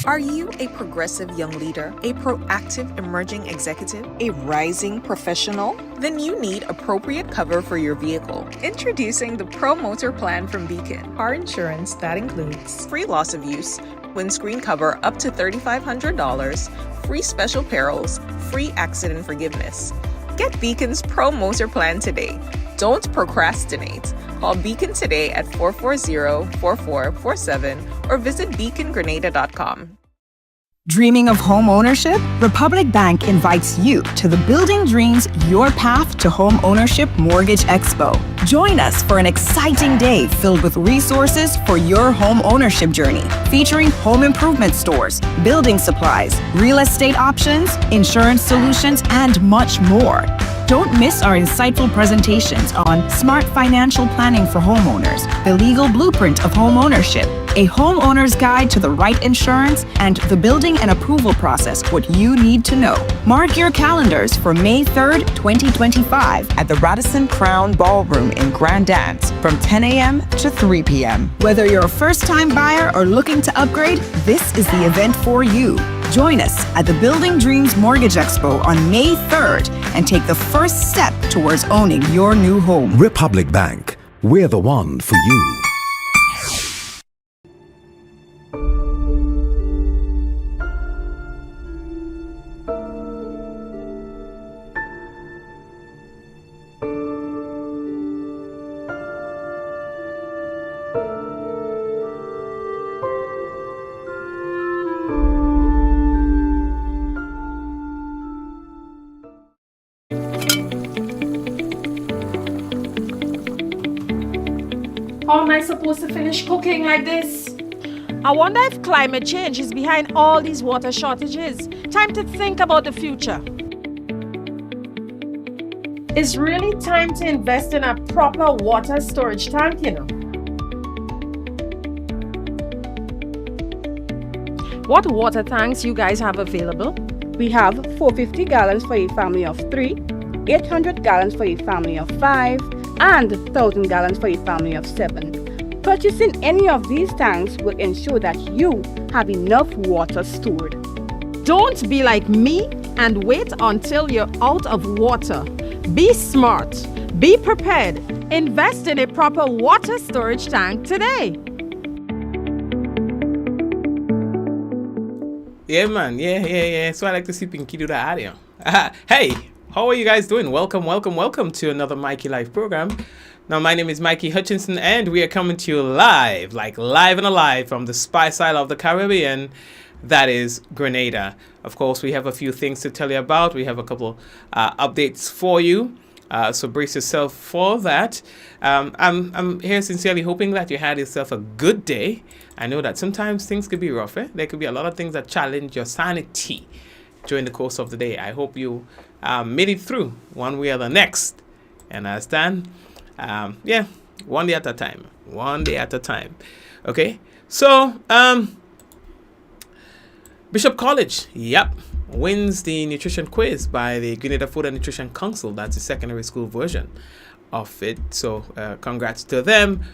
Are you a progressive young leader, a proactive emerging executive, a rising professional? Then you need appropriate cover for your vehicle. Introducing the Pro Motor Plan from Beacon. Car insurance that includes free loss of use, windscreen cover up to $3,500, free special perils, free accident forgiveness. Get Beacon's Pro Motor Plan today. Don't procrastinate. Call Beacon today at 440-4447 or visit beacongrenada.com. Dreaming of home ownership? Republic Bank invites you to the Building Dreams Your Path to Home Ownership Mortgage Expo. Join us for an exciting day filled with resources for your home ownership journey, featuring home improvement stores, building supplies, real estate options, insurance solutions, and much more. Don't miss our insightful presentations on smart financial planning for homeowners, the legal blueprint of home ownership, a homeowner's guide to the right insurance, and the building and approval process, what you need to know. Mark your calendars for May 3rd, 2025 at the Radisson Crown Ballroom in Grand Dance from 10 a.m. to 3 p.m. Whether you're a first-time buyer or looking to upgrade, this is the event for you. Join us at the Building Dreams Mortgage Expo on May 3rd and take the first step towards owning your new home. Republic Bank, we're the one for you. How am I supposed to finish cooking like this? I wonder if climate change is behind all these water shortages. Time to think about the future. It's really time to invest in a proper water storage tank, you know. What water tanks you guys have available? We have 450 gallons for a family of 3, 800 gallons for a family of 5, and 1,000 gallons for a family of 7. Purchasing any of these tanks will ensure that you have enough water stored. Don't be like me and wait until you're out of water. Be smart, be prepared, invest in a proper water storage tank today. Yeah, man. Yeah. So I like to see Pinky do that audio. Hey, how are you guys doing? Welcome to another Mikey Live program. Now, my name is Mikey Hutchinson, and we are coming to you live and alive from the Spice Isle of the Caribbean, that is Grenada. Of course, we have a few things to tell you about. We have a couple updates for you, so brace yourself for that. I'm here sincerely hoping that you had yourself a good day. I know that sometimes things could be rough. There could be a lot of things that challenge your sanity during the course of the day. I hope you made it through one way or the next. And understand? One day at a time. Okay, so Bishop College wins the nutrition quiz by the Grenada Food and Nutrition Council. That's the secondary school version of it, so congrats to them.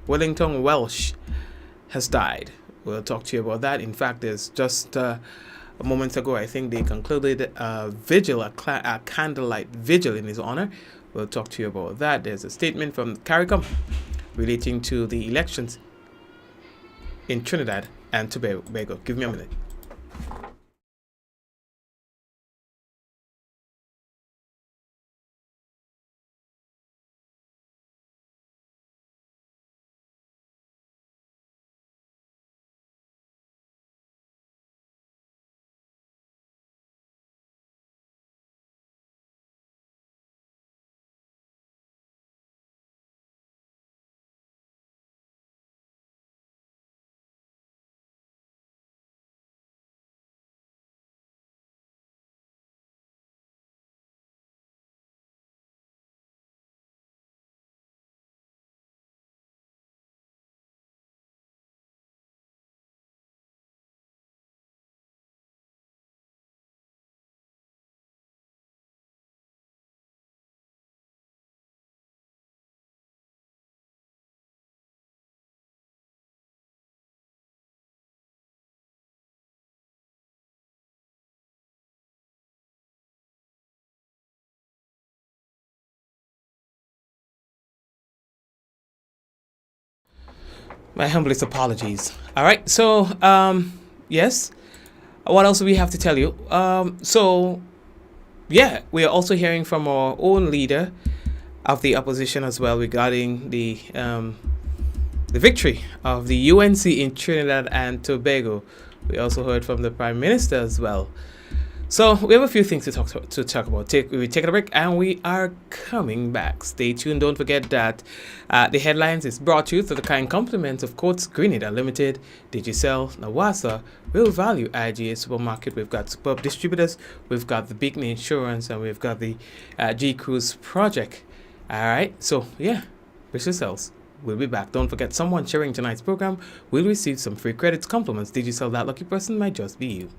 Wellington Welsh has died. We'll talk to you about that. In fact, there's just a moment ago, I think they concluded a candlelight vigil in his honor. We'll talk to you about that. There's a statement from CARICOM relating to the elections in Trinidad and Tobago. Give me a minute. My humblest apologies. All right. So, yes. What else do we have to tell you? Yeah, we are also hearing from our own leader of the opposition as well regarding the victory of the UNC in Trinidad and Tobago. We also heard from the Prime Minister as well. So we have a few things to talk about. We take a break and we are coming back. Stay tuned. Don't forget that the headlines is brought to you through the kind compliments of Courts Grenada Limited, Digicel, Nawasa, Real Value IGA Supermarket. We've got superb distributors. We've got the Beacon Insurance, and we've got the G Cruise Project. All right. So yeah, brace yourselves. We'll be back. Don't forget, someone sharing tonight's program will receive some free credits, compliments. Digicel, that lucky person might just be you.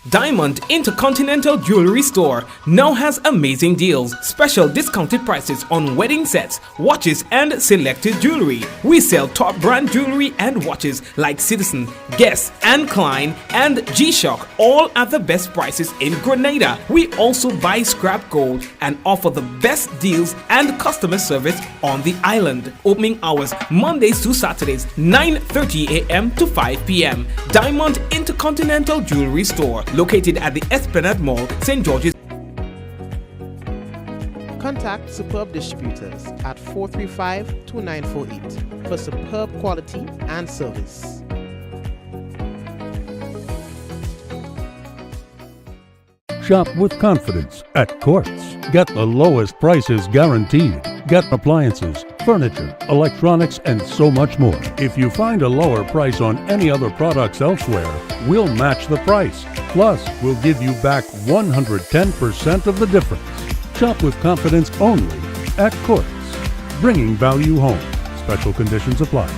Diamond Intercontinental Jewelry Store now has amazing deals, special discounted prices on wedding sets, watches, and selected jewelry. We sell top brand jewelry and watches like Citizen, Guess, and Klein, and G-Shock, all at the best prices in Grenada. We also buy scrap gold and offer the best deals and customer service on the island. Opening hours Mondays to Saturdays, 9:30 a.m. to 5 p.m. Diamond Intercontinental Jewelry Store, located at the Esplanade Mall, St. George's. Contact Superb Distributors at 435-2948 for superb quality and service. Shop with confidence at Quartz. Get the lowest prices guaranteed. Get appliances, furniture, electronics, and so much more. If you find a lower price on any other products elsewhere, we'll match the price. Plus, we'll give you back 110% of the difference. Shop with confidence only at Quartz. Bringing value home. Special conditions apply.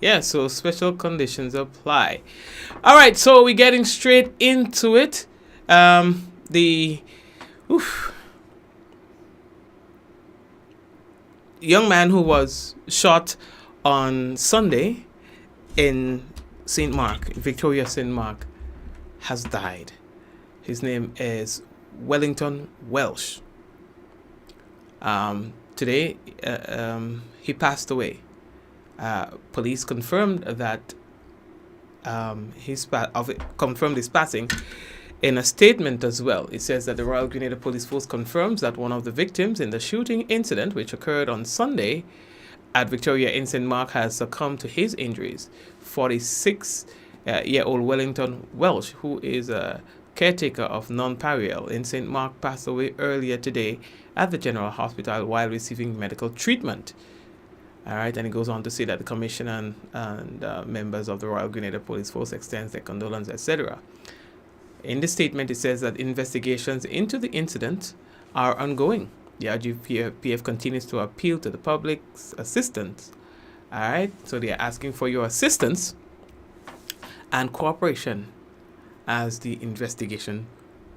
Yeah, so special conditions apply. All right, so we're getting straight into it. The young man who was shot on Sunday in St. Mark, Victoria St. Mark, has died. His name is Wellington Welsh. Today, he passed away. Police confirmed that confirmed his passing in a statement as well. It says that the Royal Grenada Police Force confirms that one of the victims in the shooting incident, which occurred on Sunday at Victoria in St. Mark, has succumbed to his injuries. 46-year-old Wellington Welsh, who is a caretaker of Non-Pariel in St. Mark, passed away earlier today at the General Hospital while receiving medical treatment. All right, and it goes on to say that the Commissioner and members of the Royal Grenada Police Force extends their condolences, etc. In the statement, it says that investigations into the incident are ongoing. The RGPF continues to appeal to the public's assistance. All right, so they are asking for your assistance and cooperation as the investigation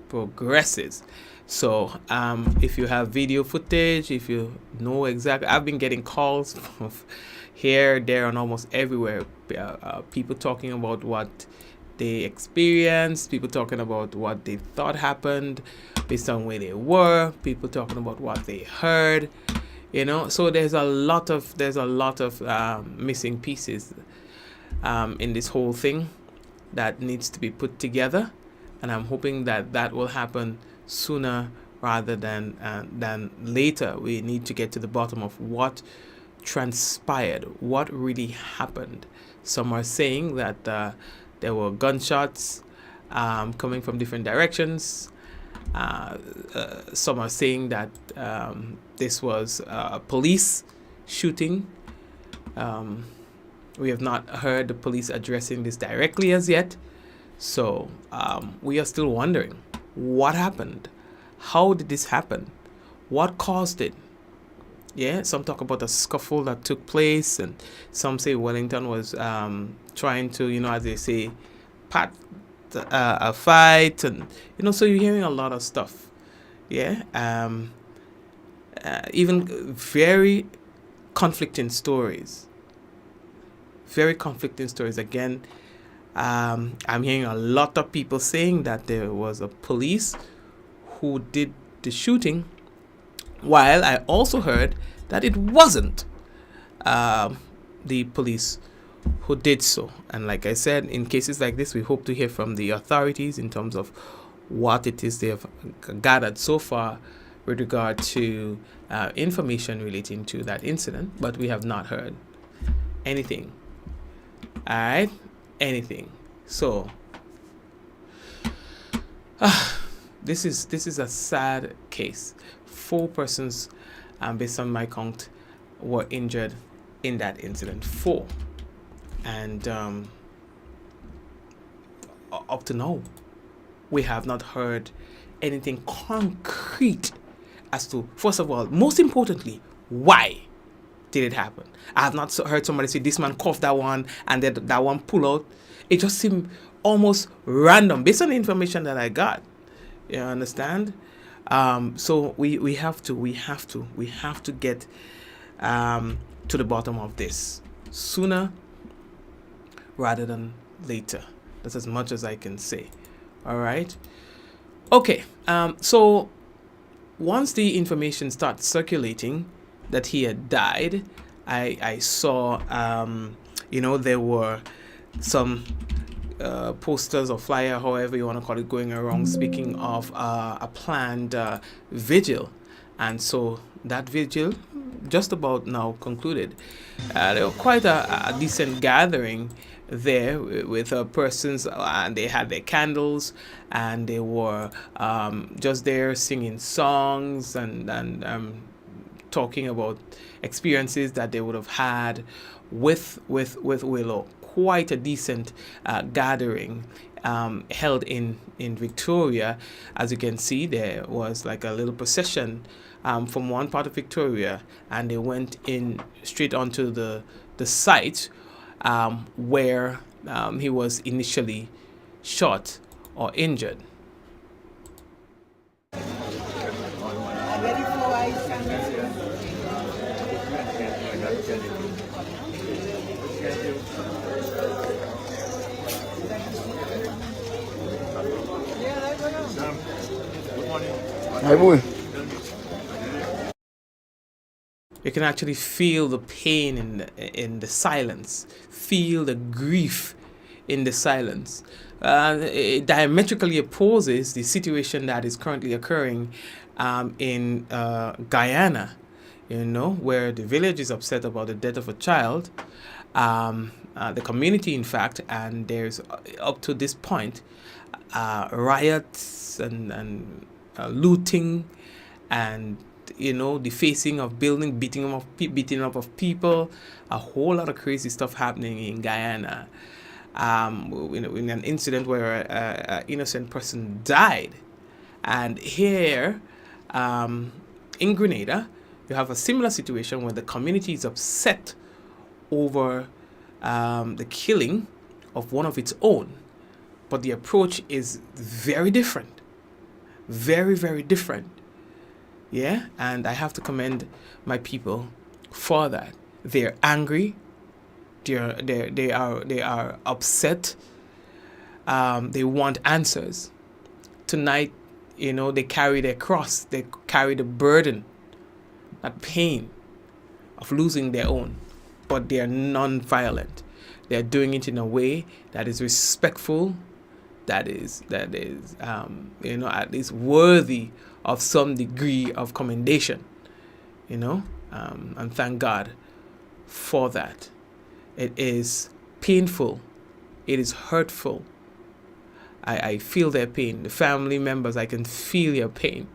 progresses. So if you have video footage, if you know exactly, I've been getting calls from here, there, and almost everywhere. People talking about what they experienced, people talking about what they thought happened based on where they were, people talking about what they heard, you know. So there's a lot of missing pieces in this whole thing that needs to be put together, and I'm hoping that that will happen sooner rather than later. We need to get to the bottom of what transpired, what really happened. Some are saying that there were gunshots coming from different directions. Some are saying that this was a police shooting. We have not heard the police addressing this directly as yet. So we are still wondering, what happened? How did this happen? What caused it? Yeah, some talk about a scuffle that took place, and some say Wellington was trying to, as they say, pat a fight, and so you're hearing a lot of stuff. Yeah, even very conflicting stories. very conflicting stories. Again, I'm hearing a lot of people saying that there was a police who did the shooting, while I also heard that it wasn't the police who did so. And like I said, in cases like this, we hope to hear from the authorities in terms of what it is they have gathered so far with regard to information relating to that incident, but we have not heard anything. All right, anything. So this is a sad case. 4 persons, based on my count, were injured in that incident. 4, and up to now, we have not heard anything concrete as to, first of all, most importantly, why did it happen. I have not heard somebody say this man coughed that one and then that one pull out. It just seemed almost random based on the information that I got. You understand? So we have to get to the bottom of this sooner rather than later. That's as much as I can say. All right. Okay. So once the information started circulating that he had died, I saw, there were some posters or flyer, however you want to call it, going around speaking of a planned vigil. And so that vigil just about now concluded. There was quite a decent gathering there with persons, and they had their candles, and they were just there singing songs and talking about experiences that they would have had with Willow. Quite a decent gathering held in Victoria. As you can see, there was like a little procession from one part of Victoria, and they went in straight onto the site where he was initially shot or injured. You can actually feel the pain in the silence, feel the grief in the silence. It diametrically opposes the situation that is currently occurring in Guyana, where the village is upset about the death of a child, the community, in fact, and there's up to this point riots and looting and defacing of building, beating up of people, a whole lot of crazy stuff happening in Guyana. In an incident where an innocent person died. And here in Grenada, you have a similar situation where the community is upset over the killing of one of its own. But the approach is very different. Very, very different. Yeah, and I have to commend my people for that. They're angry. They are upset. They want answers. Tonight, they carry their cross. They carry the burden, that pain of losing their own. But they are non-violent. They are doing it in a way that is respectful, that is at least worthy of some degree of commendation, and thank God for that. It is painful. It is hurtful. I feel their pain. The family members, I can feel your pain,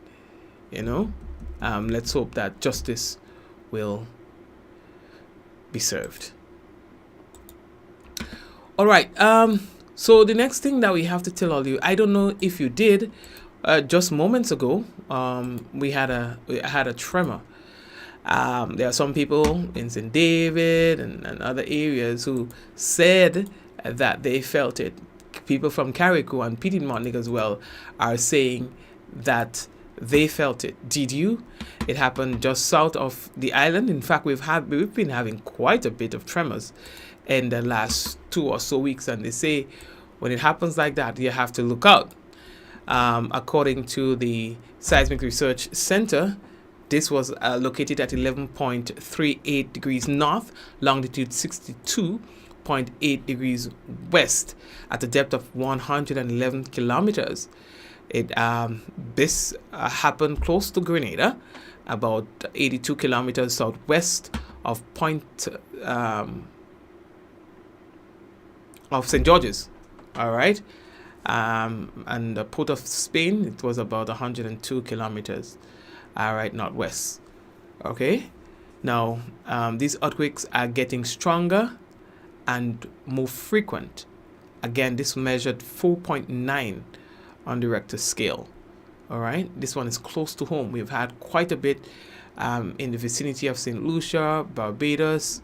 Let's hope that justice will be served. All right. So the next thing that we have to tell all you, I don't know if you did, just moments ago, we had a tremor. There are some people in St. David and other areas who said that they felt it. People from Carriacou and Piedmont as well are saying that They felt it. Did you? It happened just south of the island. In fact, we've been having quite a bit of tremors in the last 2 or so weeks, and they say when it happens like that, you have to look out. According to the Seismic Research Center, this was located at 11.38 degrees north, longitude 62.8 degrees west, at a depth of 111 kilometers. This happened close to Grenada, about 82 kilometers southwest of of St. George's. All right. And the Port of Spain, it was about 102 kilometers, northwest. Okay. Now, these earthquakes are getting stronger and more frequent. Again, this measured 4.9 on the Richter scale. All right. This one is close to home. We've had quite a bit in the vicinity of St. Lucia, Barbados,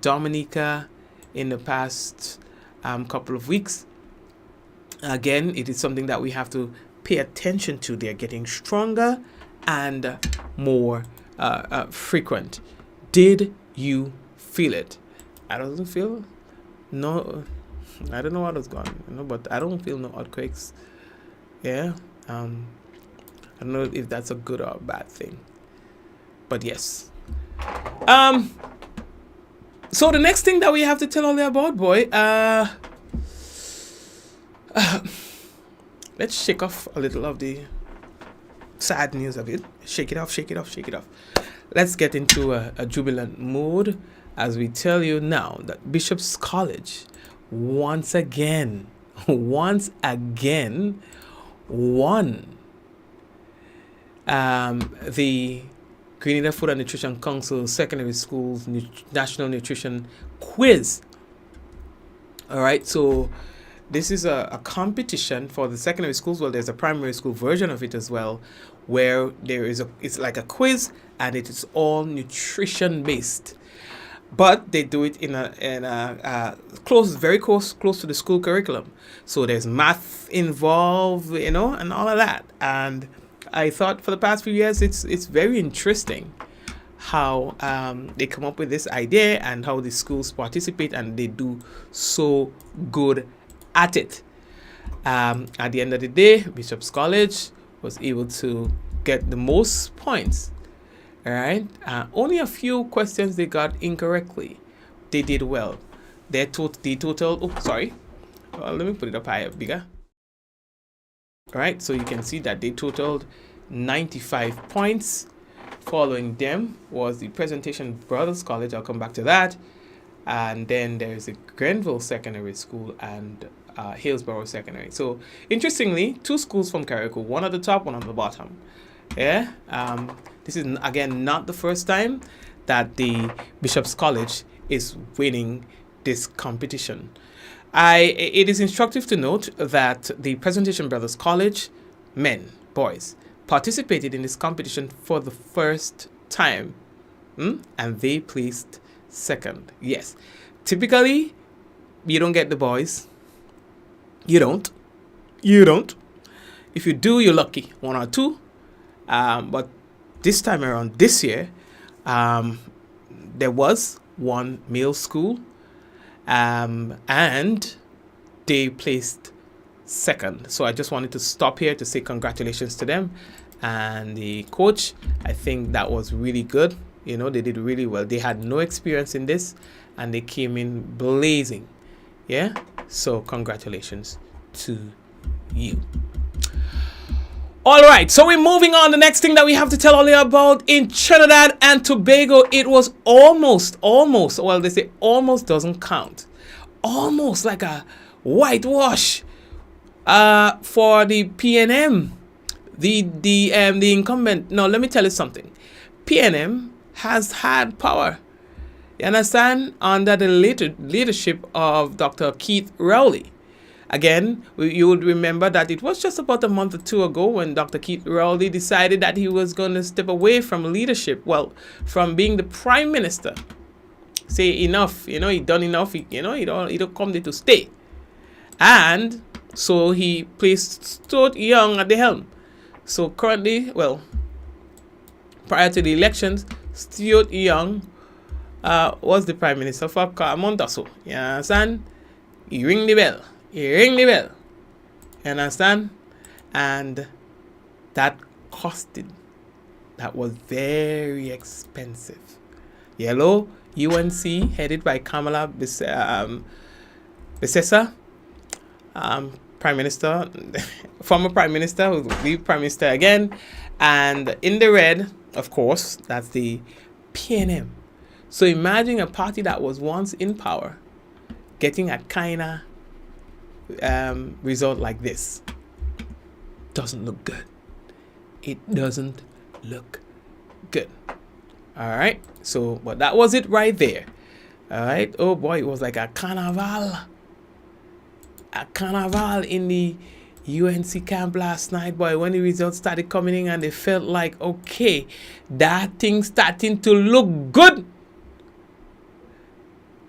Dominica in the past couple of weeks. Again, it is something that we have to pay attention to. They're getting stronger and more frequent. Did you feel it? I don't feel no. I don't know what was going on, but I don't feel no earthquakes. Yeah. I don't know if that's a good or a bad thing, but yes. So the next thing that we have to tell all about, boy. Let's shake off a little of the sad news of it. Shake it off, shake it off, shake it off. Let's get into a jubilant mood as we tell you now that Bishop's College once again won the Grenada Food and Nutrition Council Secondary Schools National Nutrition Quiz. All right, so this is a competition for the secondary schools. Well, there's a primary school version of it as well, where it's like a quiz, and it is all nutrition based. But they do it in a very close to the school curriculum. So there's math involved, and all of that. And I thought for the past few years, it's very interesting how they come up with this idea and how the schools participate, and they do so good at it. At the end of the day, Bishop's College was able to get the most points. All right. Only a few questions they got incorrectly. They did well. They total. Oh, sorry. Let me put it up higher, bigger. All right. So you can see that they totaled 95 points. Following them was the Presentation Brothers College. I'll come back to that. And then there's the Grenville Secondary School and Hillsborough Secondary. So interestingly, 2 schools from Carriacou, one at the top, one on the bottom. Yeah. This is again not the first time that the Bishop's College is winning this competition. It is instructive to note that the Presentation Brothers College boys participated in this competition for the first time, and they placed second. Yes, typically you don't get the boys. You don't. If you do, you're lucky, 1 or 2. But this time around, this year, there was one male school, and they placed second. So I just wanted to stop here to say congratulations to them. And the coach, I think that was really good. They did really well. They had no experience in this, and they came in blazing. Yeah? So congratulations to you. All right, so we're moving on. The next thing that we have to tell all you about in Trinidad and Tobago, it was almost, well, they say almost doesn't count. Almost like a whitewash for the PNM, the incumbent. Now, let me tell you something. PNM has had power, you understand, under the leadership of Dr. Keith Rowley. Again, you would remember that it was just about a month or 2 ago when Dr. Keith Rowley decided that he was going to step away from leadership, from being the prime minister. Say enough, he done enough, he don't come there to stay. And so he placed Stuart Young at the helm So currently, well, prior to the elections, Stuart Young was the Prime Minister for Montaso. You understand? He ring the bell. You understand? And that costed. That was very expensive. Yellow UNC, headed by Kamala Besessa, Prime Minister, former Prime Minister, who will be Prime Minister again. And in the red, of course, that's the PNM. So imagine a party that was once in power getting a kind of result like this. Doesn't look good. It doesn't look good. All right. So, but that was it right there. All right. Oh boy, it was like a carnival. A carnival in the UNC camp last night, boy, when the results started coming in and they felt like, okay, that thing starting to look good.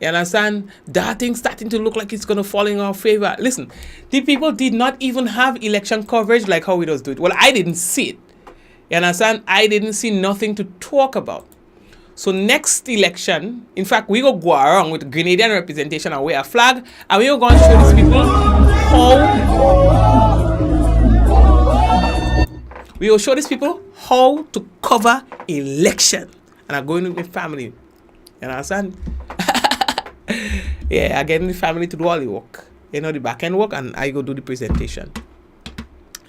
You understand? That thing starting to look like it's going to fall in our favor. Listen, the people did not even have election coverage like how we just do it. Well, I didn't see it. You understand? I didn't see nothing to talk about. So next election, in fact, we go around with Grenadian representation and wear a flag, and we are going to show these people how to cover election. And I'm going with my family. You understand? Yeah, I get the family to do all the work. You know, the back end work, and I go do the presentation.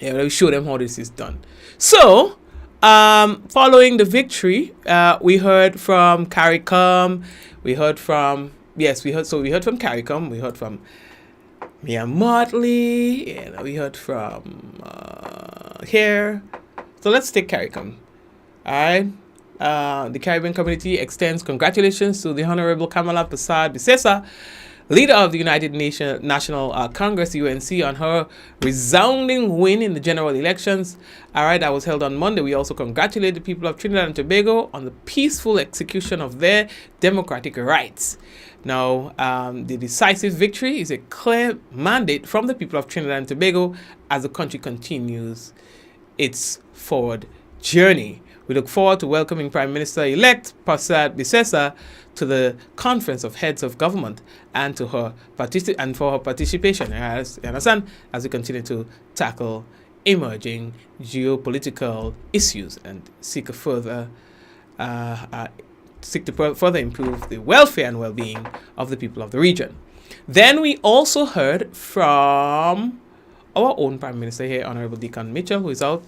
Yeah, we'll show them how this is done. So, following the victory, we heard from CARICOM. We heard from CARICOM. We heard from Mia Motley. And we heard from here. So let's take CARICOM. All right. The Caribbean community extends congratulations to the Honorable Kamala Besessa, leader of the United National Congress, UNC, on her resounding win in the general elections. All right, that was held on Monday. We also congratulate the people of Trinidad and Tobago on the peaceful execution of their democratic rights. Now, the decisive victory is a clear mandate from the people of Trinidad and Tobago as the country continues its forward journey. We look forward to welcoming Prime Minister-elect Prasad Bisesa to the Conference of Heads of Government and to her for her participation, as you understand, as we continue to tackle emerging geopolitical issues and seek to further improve the welfare and well-being of the people of the region. Then we also heard from our own Prime Minister here, Honorable Deacon Mitchell, who is out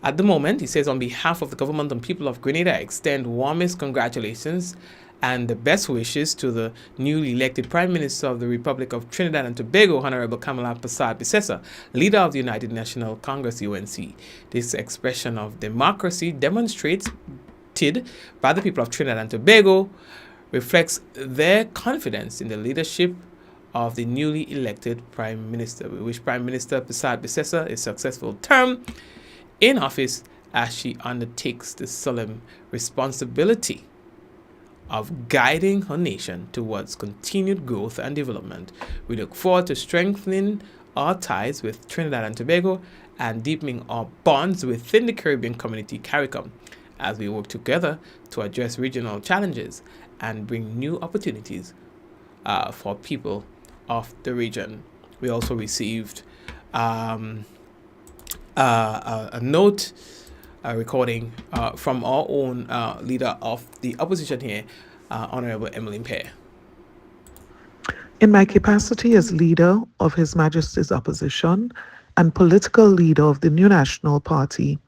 at the moment. He says, on behalf of the government and people of Grenada, I extend warmest congratulations and the best wishes to the newly elected Prime Minister of the Republic of Trinidad and Tobago, Honorable Kamala Prasad Bisesa, leader of the United National Congress, UNC. This expression of democracy demonstrated by the people of Trinidad and Tobago reflects their confidence in the leadership of the newly elected Prime Minister. We wish Prime Minister Prasad Bisesa a successful term in office as she undertakes the solemn responsibility of guiding her nation towards continued growth and development. We look forward to strengthening our ties with Trinidad and Tobago and deepening our bonds within the Caribbean community, CARICOM, as we work together to address regional challenges and bring new opportunities for people of the region. We also received a note, a recording from our own leader of the opposition here, Honorable Emmeline Pear. In my capacity as leader of His Majesty's opposition and political leader of the New National Party,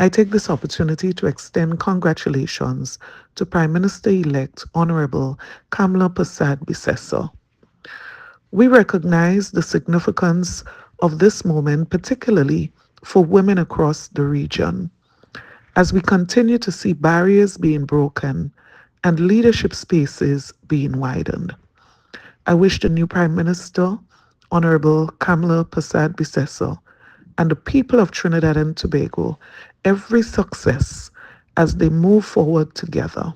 I take this opportunity to extend congratulations to Prime Minister-elect Honorable Kamala Prasad Bisesa. We recognize the significance of this moment, particularly for women across the region, as we continue to see barriers being broken and leadership spaces being widened. I wish the new Prime Minister, Honorable Kamala Prasad Bisesa, and the people of Trinidad and Tobago every success as they move forward together.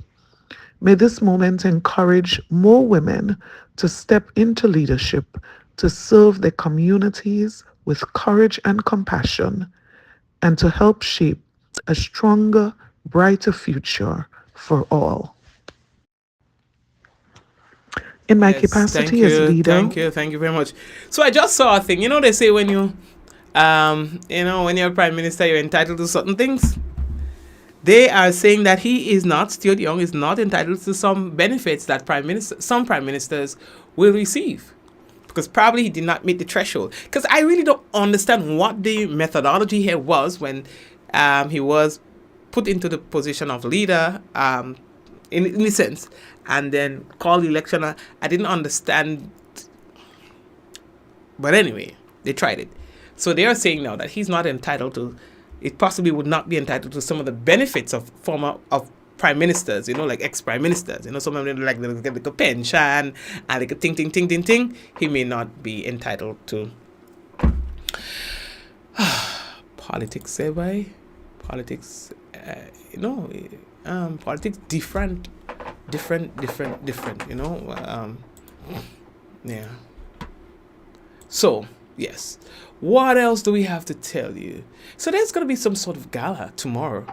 May this moment encourage more women to step into leadership to serve their communities with courage and compassion, and to help shape a stronger, brighter future for all. In my capacity as leader, thank you very much. So I just saw a thing. You know, they say when you, when you're prime minister, you're entitled to certain things. They are saying that he is not, Stuart Young is not entitled to some benefits that some prime ministers will receive, because probably he did not meet the threshold. Because I really don't understand what the methodology here was when he was put into the position of leader, in a sense, and then called the election. I didn't understand. But anyway, they tried it. So they are saying now that he's not entitled to, it possibly would not be entitled to some of the benefits of prime ministers, like ex-prime ministers. Some of them like the pension and like a ting. He may not be entitled to. Politics, by politics, politics different. Yeah. So, yes. What else do we have to tell you? So there's going to be some sort of gala tomorrow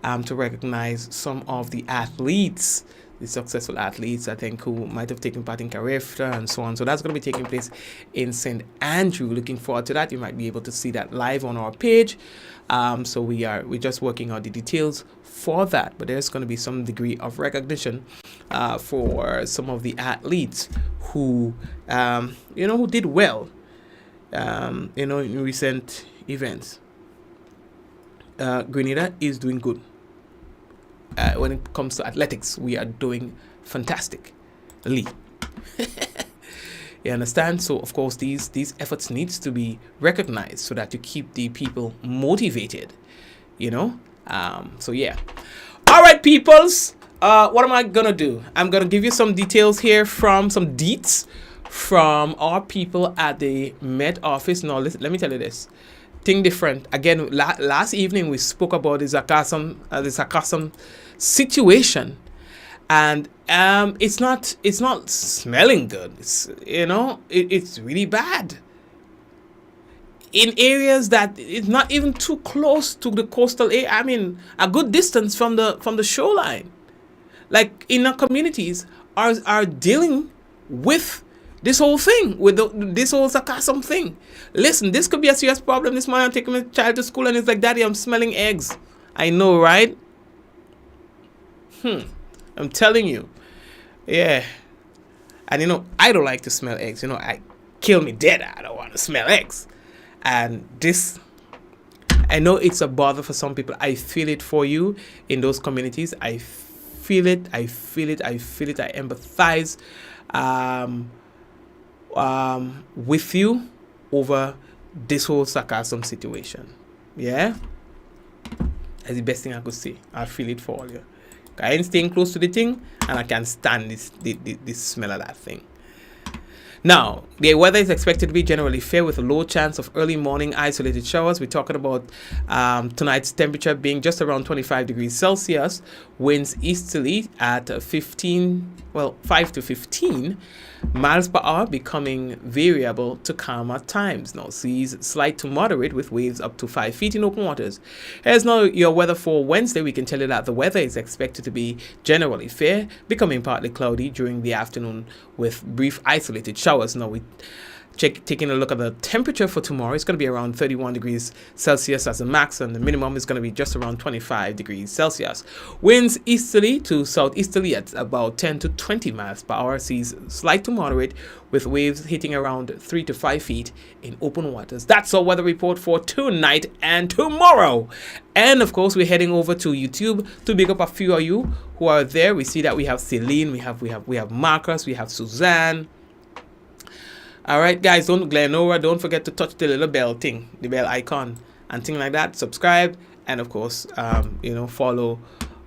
to recognize some of the athletes, the successful athletes, I think, who might have taken part in Carifta and so on. So that's going to be taking place in St. Andrew. Looking forward to that. You might be able to see that live on our page. So we're just working out the details for that. But there's going to be some degree of recognition for some of the athletes who, who did well. In recent events. Grenada is doing good. When it comes to athletics, we are doing fantastically. You understand? So, of course, these efforts needs to be recognized so that you keep the people motivated. So, yeah. All right, peoples. What am I going to do? I'm going to give you some details here from some deets from our people at the Met Office. Now, let me tell you this. Thing different. Again, last evening we spoke about the sarcasm situation, and it's not smelling good. It's really bad in areas that it's not even too close to the coastal area. I mean, a good distance from the shoreline. Like in our communities are dealing with this whole thing, with this whole sarcasm thing. Listen, this could be a serious problem. This morning I'm taking my child to school and it's like, Daddy, I'm smelling eggs. I know, right? I'm telling you. Yeah. And I don't like to smell eggs. I kill me dead. I don't want to smell eggs. And this, I know it's a bother for some people. I feel it for you in those communities. I feel it. I empathize with you over this whole sarcasm situation. Yeah, that's the best thing I could say. I feel it for all you. I ain't staying close to the thing, and I can't stand this smell of that thing. Now, the weather is expected to be generally fair with a low chance of early morning isolated showers. We're talking about tonight's temperature being just around 25 degrees Celsius. Winds easterly at 5 to 15 miles per hour, becoming variable to calm at times. Now, seas slight to moderate with waves up to 5 feet in open waters. Here's now your weather for Wednesday. We can tell you that the weather is expected to be generally fair, becoming partly cloudy during the afternoon with brief isolated showers. Now, taking a look at the temperature for tomorrow, it's going to be around 31 degrees Celsius as a max, and the minimum is going to be just around 25 degrees Celsius. Winds easterly to southeasterly at about 10 to 20 miles per hour. Seas slight to moderate with waves hitting around 3 to 5 feet in open waters. That's our weather report for tonight and tomorrow. And of course, we're heading over to YouTube to pick up a few of you who are there. We see that we have Celine, we have Marcus, we have Suzanne. All right, guys, Glenora, don't forget to touch the little bell thing, the bell icon and thing like that. Subscribe, and of course, follow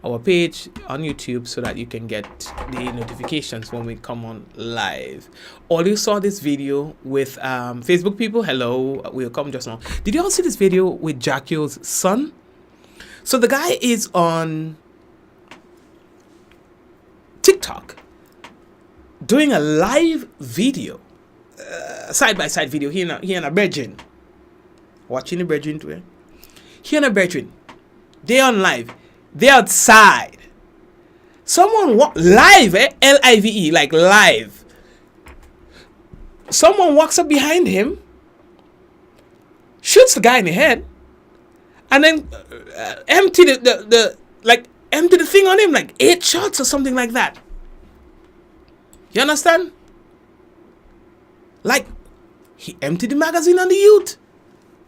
our page on YouTube so that you can get the notifications when we come on live. All you saw this video with Facebook people, hello, we'll come just now. Did you all see this video with Jacquio's son? So the guy is on TikTok doing a live video. Side-by-side video here in a brethren. Watching the brethren too. Here and brethren, they on live. They outside. Someone live, Live, like live. Someone walks up behind him, shoots the guy in the head, and then empty empty the thing on him, like 8 shots or something like that. You understand? Like, he emptied the magazine on the youth.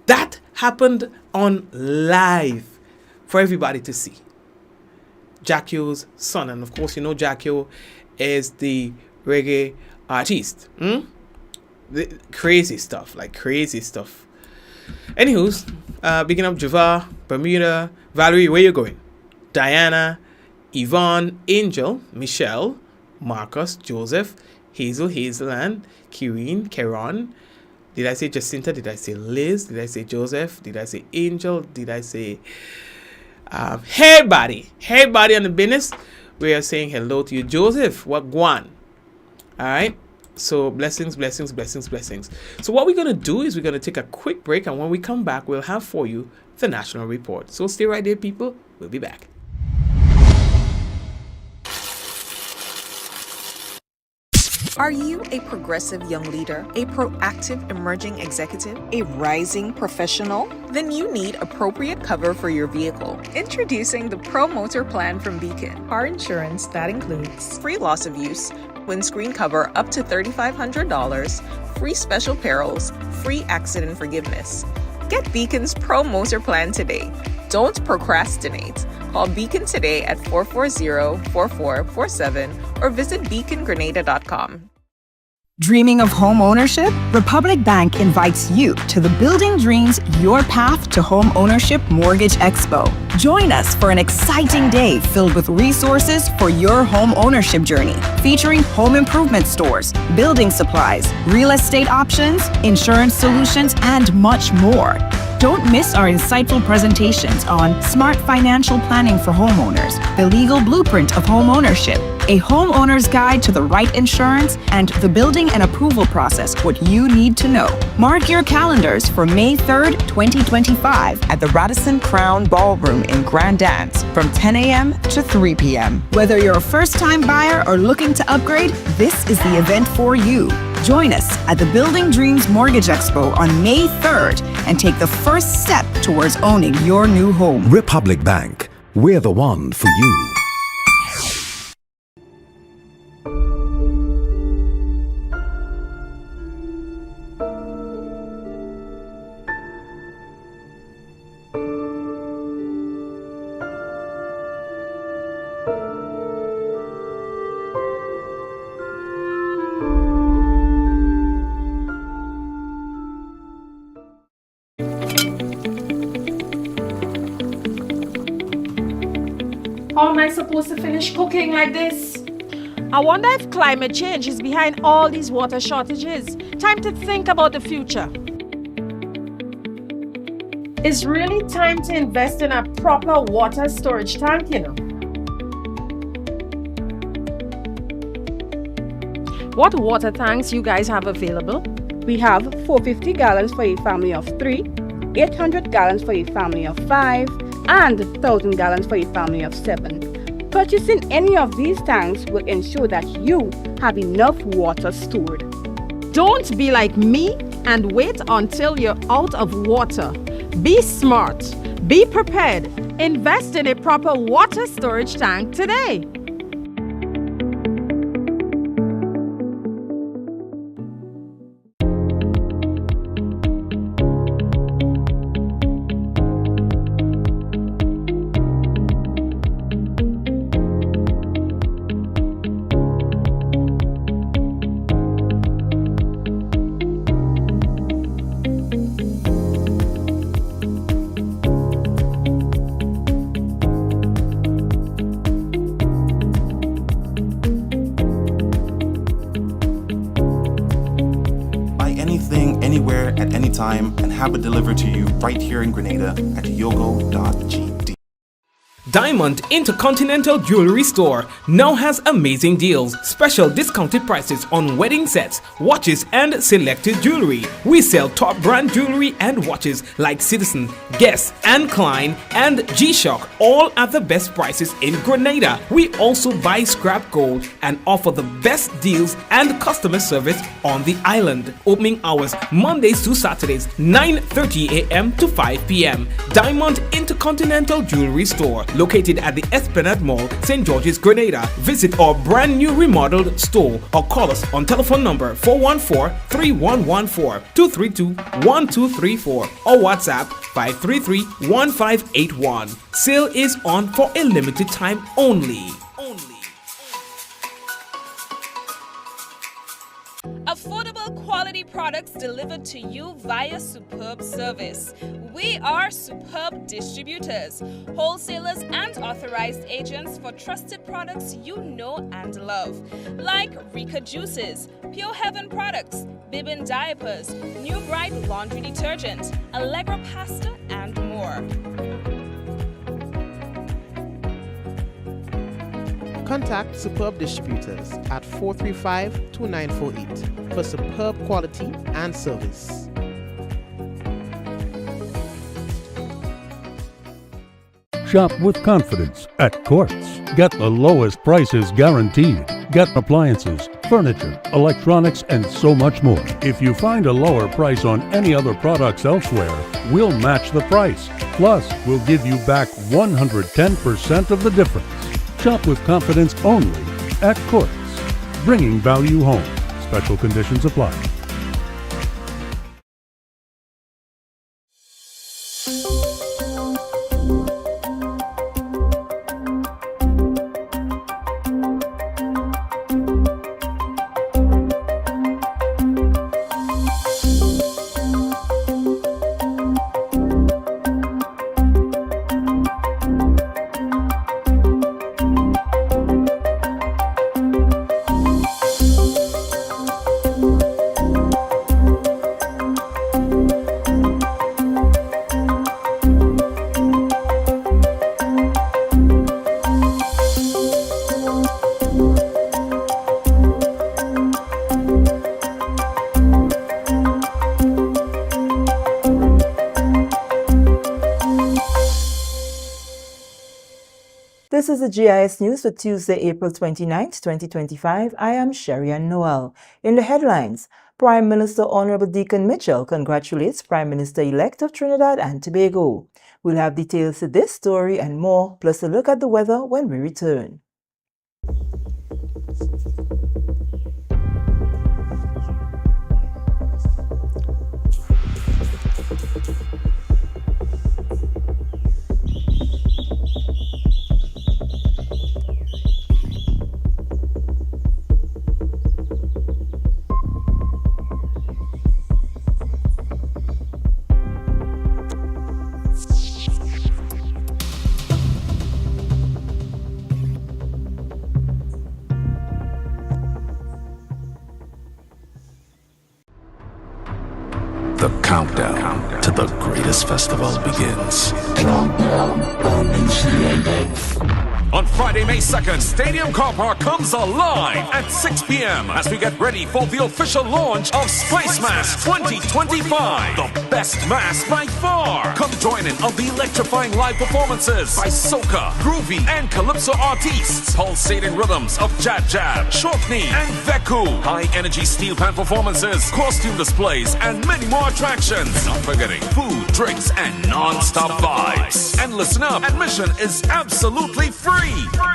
That happened on live for everybody to see. Jacquio's son, and of course you know Jacquio is the reggae artist. The crazy stuff. Anywho's, picking up Java, Bermuda, Valerie, where you going? Diana, Yvonne, Angel, Michelle, Marcus, Joseph, Hazelanne, Kireen, Keron. Did I say Jacinta? Did I say Liz? Did I say Joseph? Did I say Angel? Did I say everybody on the business? We are saying hello to you, Joseph. What guan? All right. So blessings. So what we're going to do is we're going to take a quick break, and when we come back, we'll have for you the national report. So stay right there, people. We'll be back. Are you a progressive young leader, a proactive emerging executive, a rising professional? Then you need appropriate cover for your vehicle. Introducing the Pro Motor Plan from Beacon. Car insurance that includes free loss of use, windscreen cover up to $3,500, free special perils, free accident forgiveness. Get Beacon's Pro Motor Plan today. Don't procrastinate. Call Beacon today at 440-4447 or visit beacongrenada.com. Dreaming of home ownership? Republic Bank invites you to the Building Dreams Your Path to Home Ownership Mortgage Expo. Join us for an exciting day filled with resources for your home ownership journey, featuring home improvement stores, building supplies, real estate options, insurance solutions, and much more. Don't miss our insightful presentations on smart financial planning for homeowners, the legal blueprint of home ownership, a homeowner's guide to the right insurance, and the building and approval process, what you need to know. Mark your calendars for May 3rd, 2025 at the Radisson Crown Ballroom in Grand Dance from 10 a.m. to 3 p.m. Whether you're a first-time buyer or looking to upgrade, this is the event for you. Join us at the Building Dreams Mortgage Expo on May 3rd and take the first step towards owning your new home. Republic Bank, we're the one for you. How am I supposed to finish cooking like this? I wonder if climate change is behind all these water shortages. Time to think about the future. It's really time to invest in a proper water storage tank, you know. What water tanks you guys have available? We have 450 gallons for a family of 3, 800 gallons for a family of 5, and 1,000 gallons for a family of 7. Purchasing any of these tanks will ensure that you have enough water stored. Don't be like me and wait until you're out of water. Be smart, be prepared, invest in a proper water storage tank today. Anywhere at any time and have it delivered to you right here in Grenada at yogo.gd. Diamond Intercontinental Jewelry Store now has amazing deals, special discounted prices on wedding sets, watches and selected jewelry. We sell top brand jewelry and watches like Citizen, Guess and Klein and G-Shock, all at the best prices in Grenada. We also buy scrap gold and offer the best deals and customer service on the island. Opening hours Mondays to Saturdays 9:30 a.m. to 5 p.m. Diamond Intercontinental Jewelry Store, located at the Esplanade Mall, St. George's, Grenada. Visit our brand new remodeled store or call us on telephone number 414-3114, 232-1234 or WhatsApp 533-1581. Sale is on for a limited time only. Affordable quality products delivered to you via superb service. We are Superb Distributors, wholesalers and authorized agents for trusted products you know and love, like Rika Juices, Pure Heaven products, Bibbin Diapers, New Bright Laundry Detergent, Allegra Pasta, and more. Contact Superb Distributors at 435-2948 for superb quality and service. Shop with confidence at Quartz. Get the lowest prices guaranteed. Get appliances, furniture, electronics, and so much more. If you find a lower price on any other products elsewhere, we'll match the price. Plus, we'll give you back 110% of the difference. Shop with confidence only at Quartz. Bringing value home. Special conditions apply. This is the GIS News for Tuesday, April 29th, 2025. I am Sherian Noel. In the headlines, Prime Minister Honorable Deacon Mitchell congratulates Prime Minister-elect of Trinidad and Tobago. We'll have details to this story and more, plus a look at the weather when we return. The countdown to the greatest festival begins. On Friday, May 2nd, Stadium Car Park comes alive at 6 p.m. as we get ready for the official launch of Spice Mass 2025. The best mass by far. Come join in on the electrifying live performances by soca, groovy, and calypso artists. Pulsating rhythms of Jab Jab, Short Knee, and Veku. High-energy steel pan performances, costume displays, and many more attractions. Not forgetting food, drinks, and non-stop vibes. And listen up, admission is absolutely free.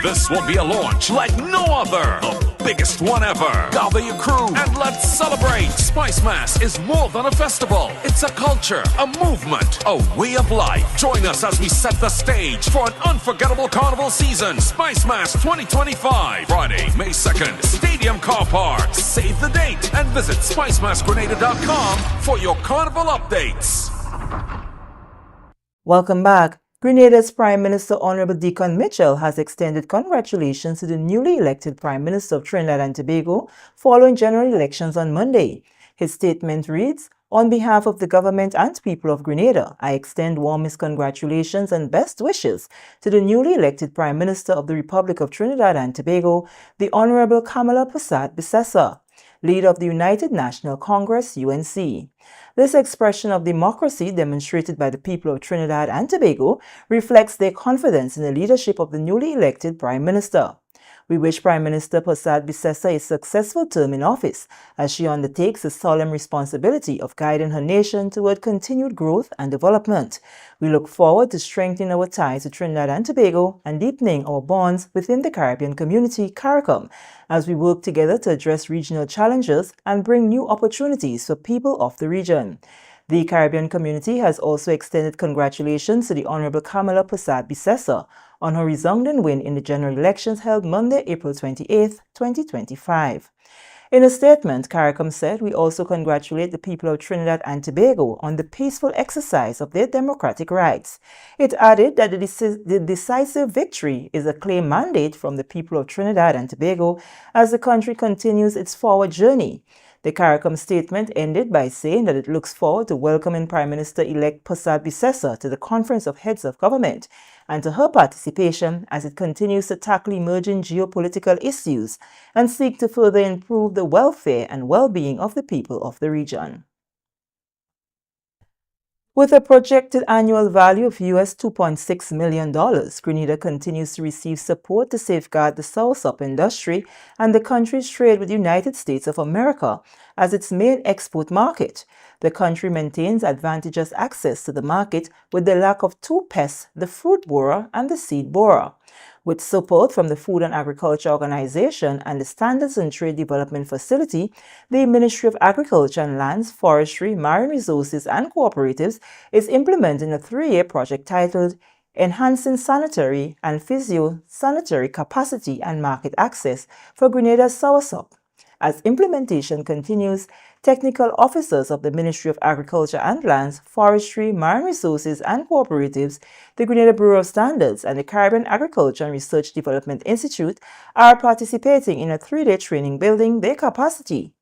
This will be a launch like no other. The biggest one ever. Gather your crew and let's celebrate. Spice Mass is more than a festival. It's a culture, a movement, a way of life. Join us as we set the stage for an unforgettable carnival season. Spice Mass 2025. Friday, May 2nd, Stadium Car Park. Save the date and visit spicemassgrenada.com for your carnival updates. Welcome back. Grenada's Prime Minister Honorable Deacon Mitchell has extended congratulations to the newly elected Prime Minister of Trinidad and Tobago following general elections on Monday. His statement reads, On behalf of the government and people of Grenada, I extend warmest congratulations and best wishes to the newly elected Prime Minister of the Republic of Trinidad and Tobago, the Honorable Kamala Prasad Bissessa, leader of the United National Congress, UNC. This expression of democracy demonstrated by the people of Trinidad and Tobago reflects their confidence in the leadership of the newly elected Prime Minister. We wish Prime Minister Prasad Bissessa a successful term in office as she undertakes the solemn responsibility of guiding her nation toward continued growth and development. We look forward to strengthening our ties to Trinidad and Tobago and deepening our bonds within the Caribbean community, CARICOM, as we work together to address regional challenges and bring new opportunities for people of the region. The Caribbean community has also extended congratulations to the Honorable Kamala Prasad Bissessa on her resounding win in the general elections held Monday, April 28, 2025. In a statement, CARICOM said, "We also congratulate the people of Trinidad and Tobago on the peaceful exercise of their democratic rights." It added that the decisive victory is a clear mandate from the people of Trinidad and Tobago as the country continues its forward journey. The CARICOM statement ended by saying that it looks forward to welcoming Prime Minister-elect Prasad Bissessa to the Conference of Heads of Government and to her participation as it continues to tackle emerging geopolitical issues and seek to further improve the welfare and well-being of the people of the region. With a projected annual value of US $2.6 million, Grenada continues to receive support to safeguard the soursop industry and the country's trade with the United States of America as its main export market. The country maintains advantageous access to the market with the lack of two pests, the fruit borer and the seed borer. With support from the Food and Agriculture Organization and the Standards and Trade Development Facility, the Ministry of Agriculture and Lands, Forestry, Marine Resources and Cooperatives is implementing a 3-year project titled Enhancing Sanitary and Physio-Sanitary Capacity and Market Access for Grenada's Soursop. As implementation continues, technical officers of the Ministry of Agriculture and Lands, Forestry, Marine Resources and Cooperatives, the Grenada Bureau of Standards and the Caribbean Agriculture and Research Development Institute are participating in a 3-day training building their capacity.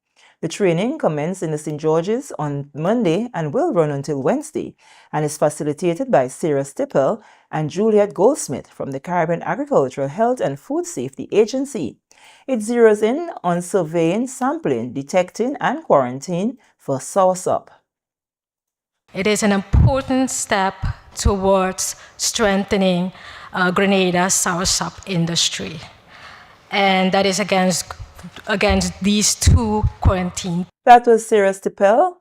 The training commenced in the St. George's on Monday and will run until Wednesday and is facilitated by Sarah Stippel and Juliet Goldsmith from the Caribbean Agricultural Health and Food Safety Agency. It zeroes in on surveying, sampling, detecting, and quarantine for soursop. It is an important step towards strengthening Grenada's soursop industry, and that is against these two quarantine. That was Sarah Stippel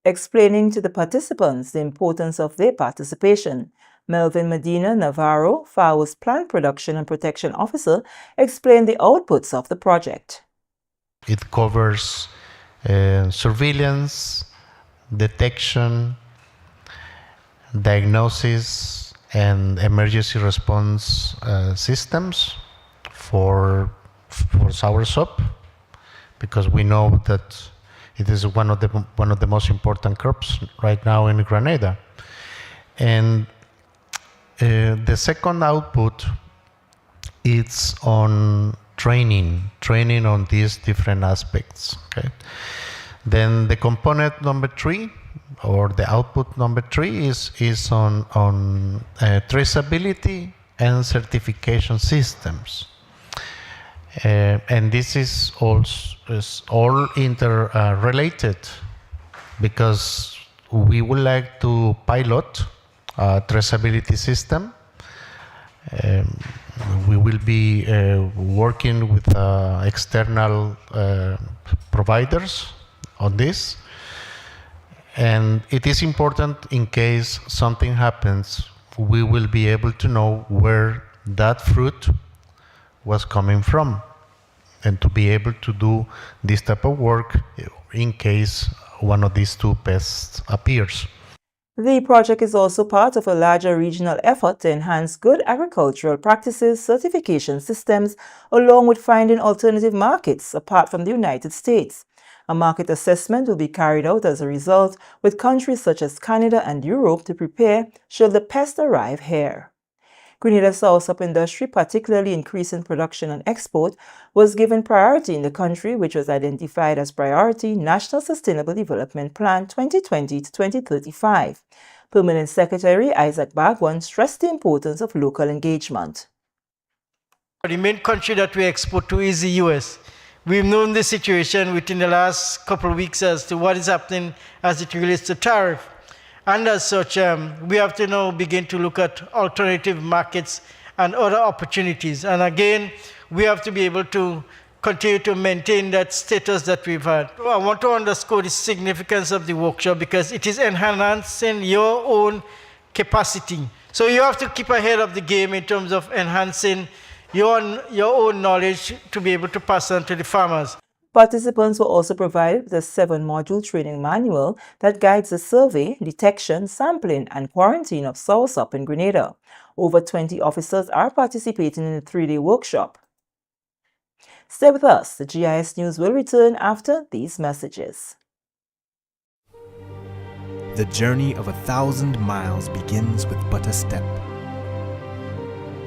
explaining to the participants the importance of their participation. Melvin Medina Navarro, FAO's Plant Production and Protection Officer, explained the outputs of the project. It covers surveillance, detection, diagnosis, and emergency response systems for soursop, because we know that it is one of the most important crops right now in Grenada. And the second output is on training on these different aspects. Okay. Then the component number 3, or the output number 3, is on traceability and certification systems. And this is all interrelated, because we would like to pilot a traceability system. We will be working with external providers on this, and it is important in case something happens, we will be able to know where that fruit was coming from, and to be able to do this type of work in case one of these two pests appears. The project is also part of a larger regional effort to enhance good agricultural practices, certification systems, along with finding alternative markets apart from the United States. A market assessment will be carried out as a result, with countries such as Canada and Europe to prepare should the pest arrive here. Grenada's soursop industry, particularly increasing production and export, was given priority in the country, which was identified as Priority National Sustainable Development Plan 2020 to 2035. Permanent Secretary Isaac Bagwan stressed the importance of local engagement. The main country that we export to is the US. We've known the situation within the last couple of weeks as to what is happening as it relates to tariff. And as such, we have to now begin to look at alternative markets and other opportunities. And again, we have to be able to continue to maintain that status that we've had. I want to underscore the significance of the workshop because it is enhancing your own capacity. So you have to keep ahead of the game in terms of enhancing your own knowledge to be able to pass on to the farmers. Participants were also provided with a 7-module training manual that guides the survey, detection, sampling, and quarantine of soursop in Grenada. Over 20 officers are participating in the 3-day workshop. Stay with us. The GIS News will return after these messages. The journey of 1,000 miles begins with but a step.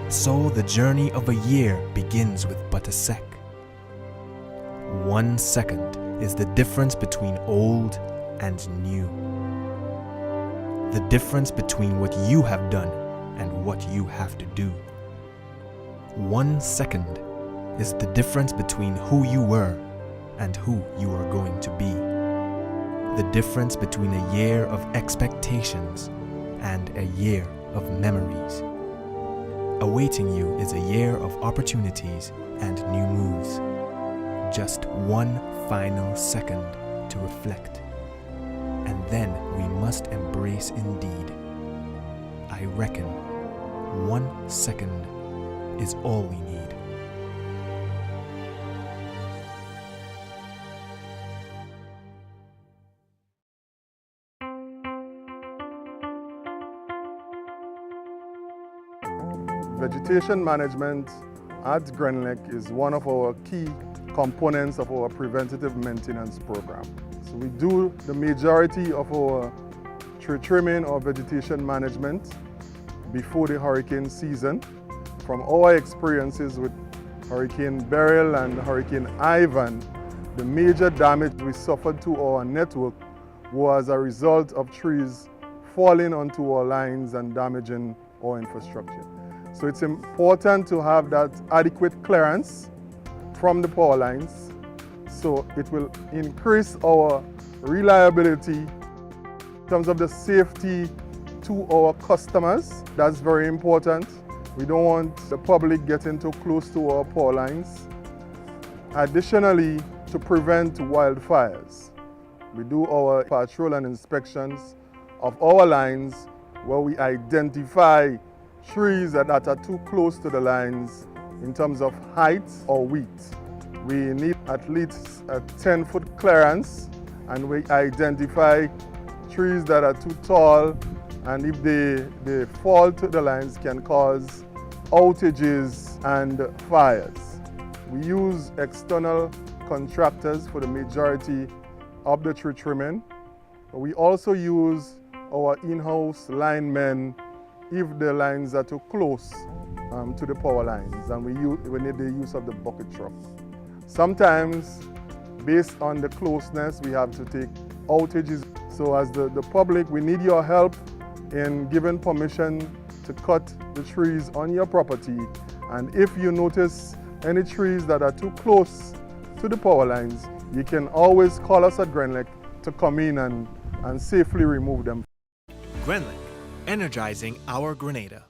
So the journey of a year begins with but a sec. 1 second is the difference between old and new. The difference between what you have done and what you have to do. 1 second is the difference between who you were and who you are going to be. The difference between a year of expectations and a year of memories. Awaiting you is a year of opportunities and new moves. Just one final second to reflect. And then we must embrace indeed. I reckon 1 second is all we need. Vegetation management at GrenLec is one of our key components of our preventative maintenance program. So we do the majority of our tree trimming or vegetation management before the hurricane season. From our experiences with Hurricane Beryl and Hurricane Ivan, the major damage we suffered to our network was a result of trees falling onto our lines and damaging our infrastructure. So it's important to have that adequate clearance from the power lines, so it will increase our reliability in terms of the safety to our customers. That's very important. We don't want the public getting too close to our power lines. Additionally, to prevent wildfires, we do our patrol and inspections of our lines where we identify trees that are too close to the lines in terms of height or width. We need at least a 10-foot clearance, and we identify trees that are too tall, and if they fall to the lines can cause outages and fires. We use external contractors for the majority of the tree trimming. We also use our in-house linemen if the lines are too close to the power lines, and we need the use of the bucket truck. Sometimes, based on the closeness, we have to take outages. So as the public, we need your help in giving permission to cut the trees on your property. And if you notice any trees that are too close to the power lines, you can always call us at GrenLec to come in and safely remove them. GrenLec, energizing our Grenada.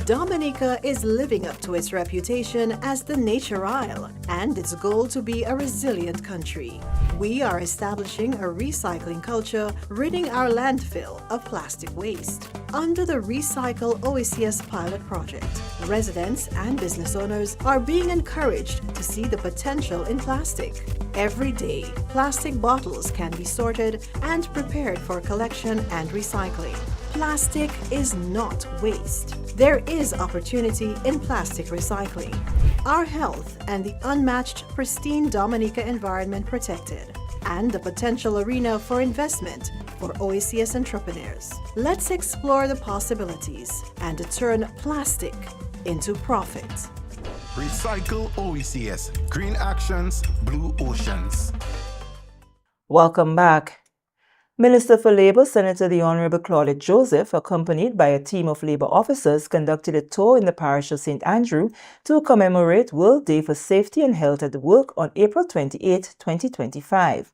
Dominica is living up to its reputation as the Nature Isle and its goal to be a resilient country. We are establishing a recycling culture, ridding our landfill of plastic waste. Under the Recycle OACS pilot project, residents and business owners are being encouraged to see the potential in plastic. Every day, plastic bottles can be sorted and prepared for collection and recycling. Plastic is not waste. There is opportunity in plastic recycling. Our health and the unmatched pristine Dominica environment protected, and the potential arena for investment for OACS entrepreneurs. Let's explore the possibilities and turn plastic into profit. Recycle OECS. Green actions, blue oceans. Welcome back. Minister for Labour, Senator the Honourable Claudette Joseph, accompanied by a team of Labour officers, conducted a tour in the parish of St. Andrew to commemorate World Day for Safety and Health at Work on April 28, 2025.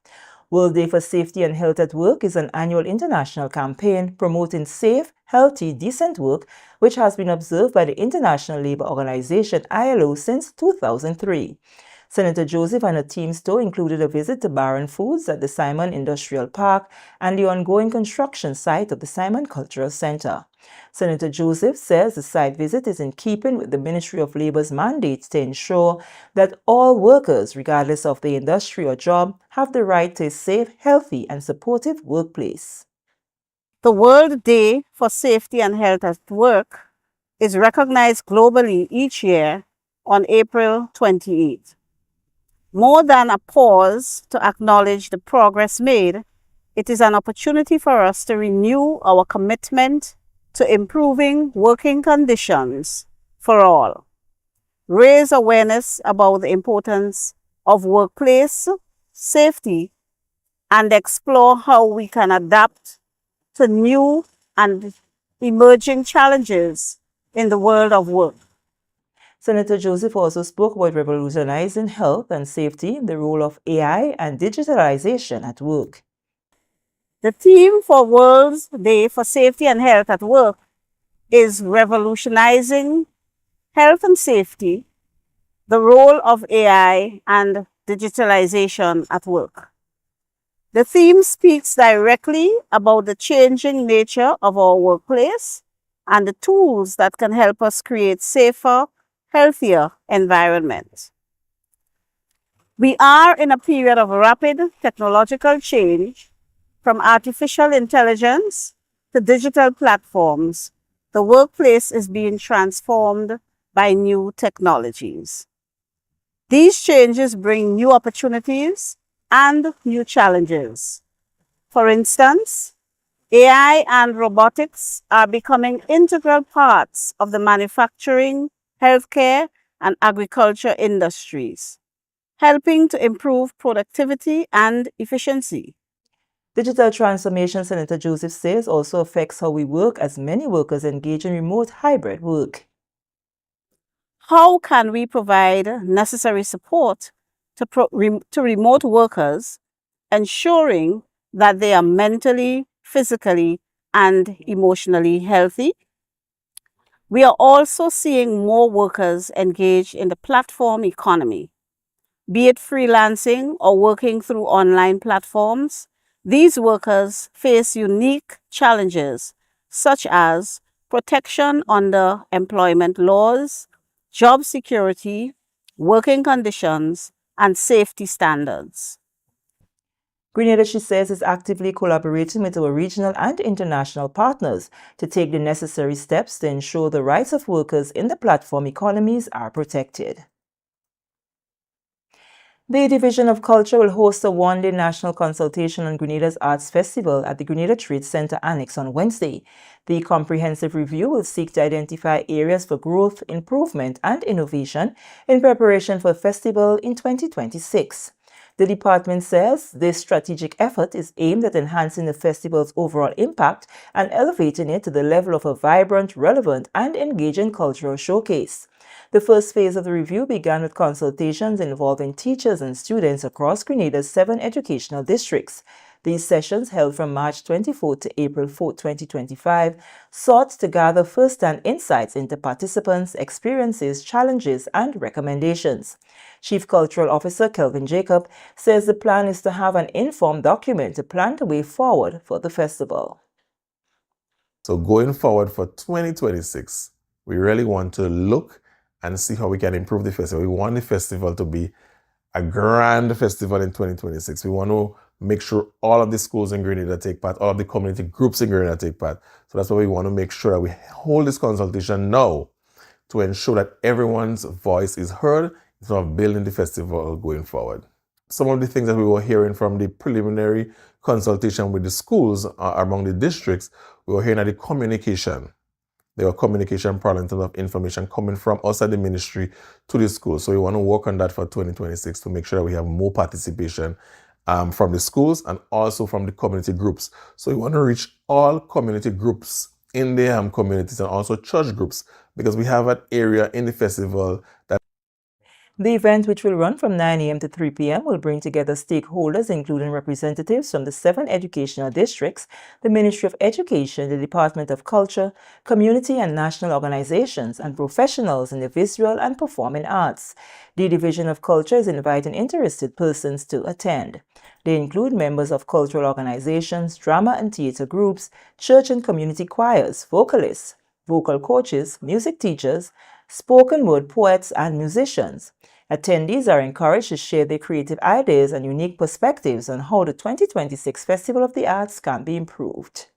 World Day for Safety and Health at Work is an annual international campaign promoting safe, healthy, decent work, which has been observed by the International Labour Organization (ILO) since 2003. Senator Joseph and her team's tour included a visit to Baron Foods at the Simon Industrial Park and the ongoing construction site of the Simon Cultural Center. Senator Joseph says the site visit is in keeping with the Ministry of Labour's mandate to ensure that all workers, regardless of their industry or job, have the right to a safe, healthy, and supportive workplace. The World Day for Safety and Health at Work is recognized globally each year on April 28. More than a pause to acknowledge the progress made, it is an opportunity for us to renew our commitment to improving working conditions for all, raise awareness about the importance of workplace safety, and explore how we can adapt to new and emerging challenges in the world of work. Senator Joseph also spoke about revolutionizing health and safety, the role of AI and digitalization at work. The theme for World Day for Safety and Health at Work is revolutionizing health and safety, the role of AI and digitalization at work. The theme speaks directly about the changing nature of our workplace and the tools that can help us create safer, healthier environments. We are in a period of rapid technological change. From artificial intelligence to digital platforms, the workplace is being transformed by new technologies. These changes bring new opportunities and new challenges. For instance, AI and robotics are becoming integral parts of the manufacturing, healthcare, and agriculture industries, helping to improve productivity and efficiency. Digital transformation, Senator Joseph says, also affects how we work as many workers engage in remote hybrid work. How can we provide necessary support to remote workers, ensuring that they are mentally, physically, and emotionally healthy? We are also seeing more workers engage in the platform economy, be it freelancing or working through online platforms. These workers face unique challenges such as protection under employment laws, job security, working conditions, and safety standards. Grenada, she says, is actively collaborating with our regional and international partners to take the necessary steps to ensure the rights of workers in the platform economies are protected. The Division of Culture will host a one-day national consultation on Grenada's Arts Festival at the Grenada Trade Center Annex on Wednesday. The comprehensive review will seek to identify areas for growth, improvement, and innovation in preparation for the festival in 2026. The department says this strategic effort is aimed at enhancing the festival's overall impact and elevating it to the level of a vibrant, relevant, and engaging cultural showcase. The first phase of the review began with consultations involving teachers and students across Grenada's 7 educational districts. These sessions, held from March 24 to April 4, 2025, sought to gather first-hand insights into participants' experiences, challenges, and recommendations. Chief Cultural Officer Kelvin Jacob says the plan is to have an informed document to plan the way forward for the festival. So going forward for 2026, we really want to look and see how we can improve the festival. We want the festival to be a grand festival in 2026. We want to make sure all of the schools in Grenada take part, all of the community groups in Grenada take part. So that's why we want to make sure that we hold this consultation now to ensure that everyone's voice is heard instead of building the festival going forward. some of the things that we were hearing from the preliminary consultation with the schools among the districts, we were hearing that the communication, there were communication problems, in terms of information coming from us at the ministry to the schools. So we want to work on that for 2026 to make sure that we have more participation from the schools and also from the community groups. So we want to reach all community groups in the communities and also church groups, because we have an area in the festival that The event, which will run from 9 a.m. to 3 p.m., will bring together stakeholders, including representatives from the 7 educational districts, the Ministry of Education, the Department of Culture, community and national organizations, and professionals in the visual and performing arts. The Division of Culture is inviting interested persons to attend. They include members of cultural organizations, drama and theater groups, church and community choirs, vocalists, vocal coaches, music teachers, spoken word poets, and musicians. Attendees are encouraged to share their creative ideas and unique perspectives on how the 2026 Festival of the Arts can be improved.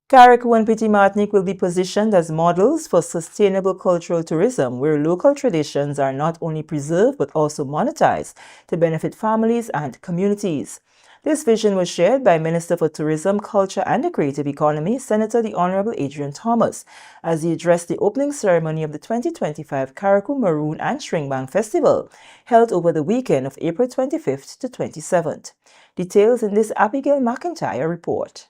Carriacou and Petit Martinique will be positioned as models for sustainable cultural tourism, where local traditions are not only preserved but also monetized to benefit families and communities. This vision was shared by Minister for Tourism, Culture and the Creative Economy, Senator the Honorable Adrian Thomas, as he addressed the opening ceremony of the 2025 Carriacou Maroon and String Band Festival, held over the weekend of April 25th to 27th. Details in this Abigail McIntyre report.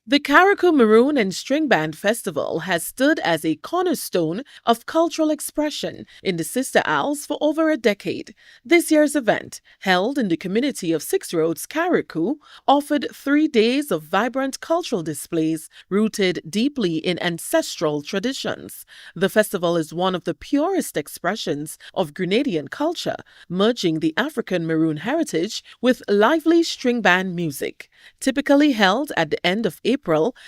The Carriacou Maroon and String Band Festival has stood as a cornerstone of cultural expression in the Sister Isles for over a decade. This year's event, held in the community of Six Roads, Carriacou, offered 3 days of vibrant cultural displays rooted deeply in ancestral traditions. The festival is one of the purest expressions of Grenadian culture, merging the African maroon heritage with lively string band music. Typically held at the end of April,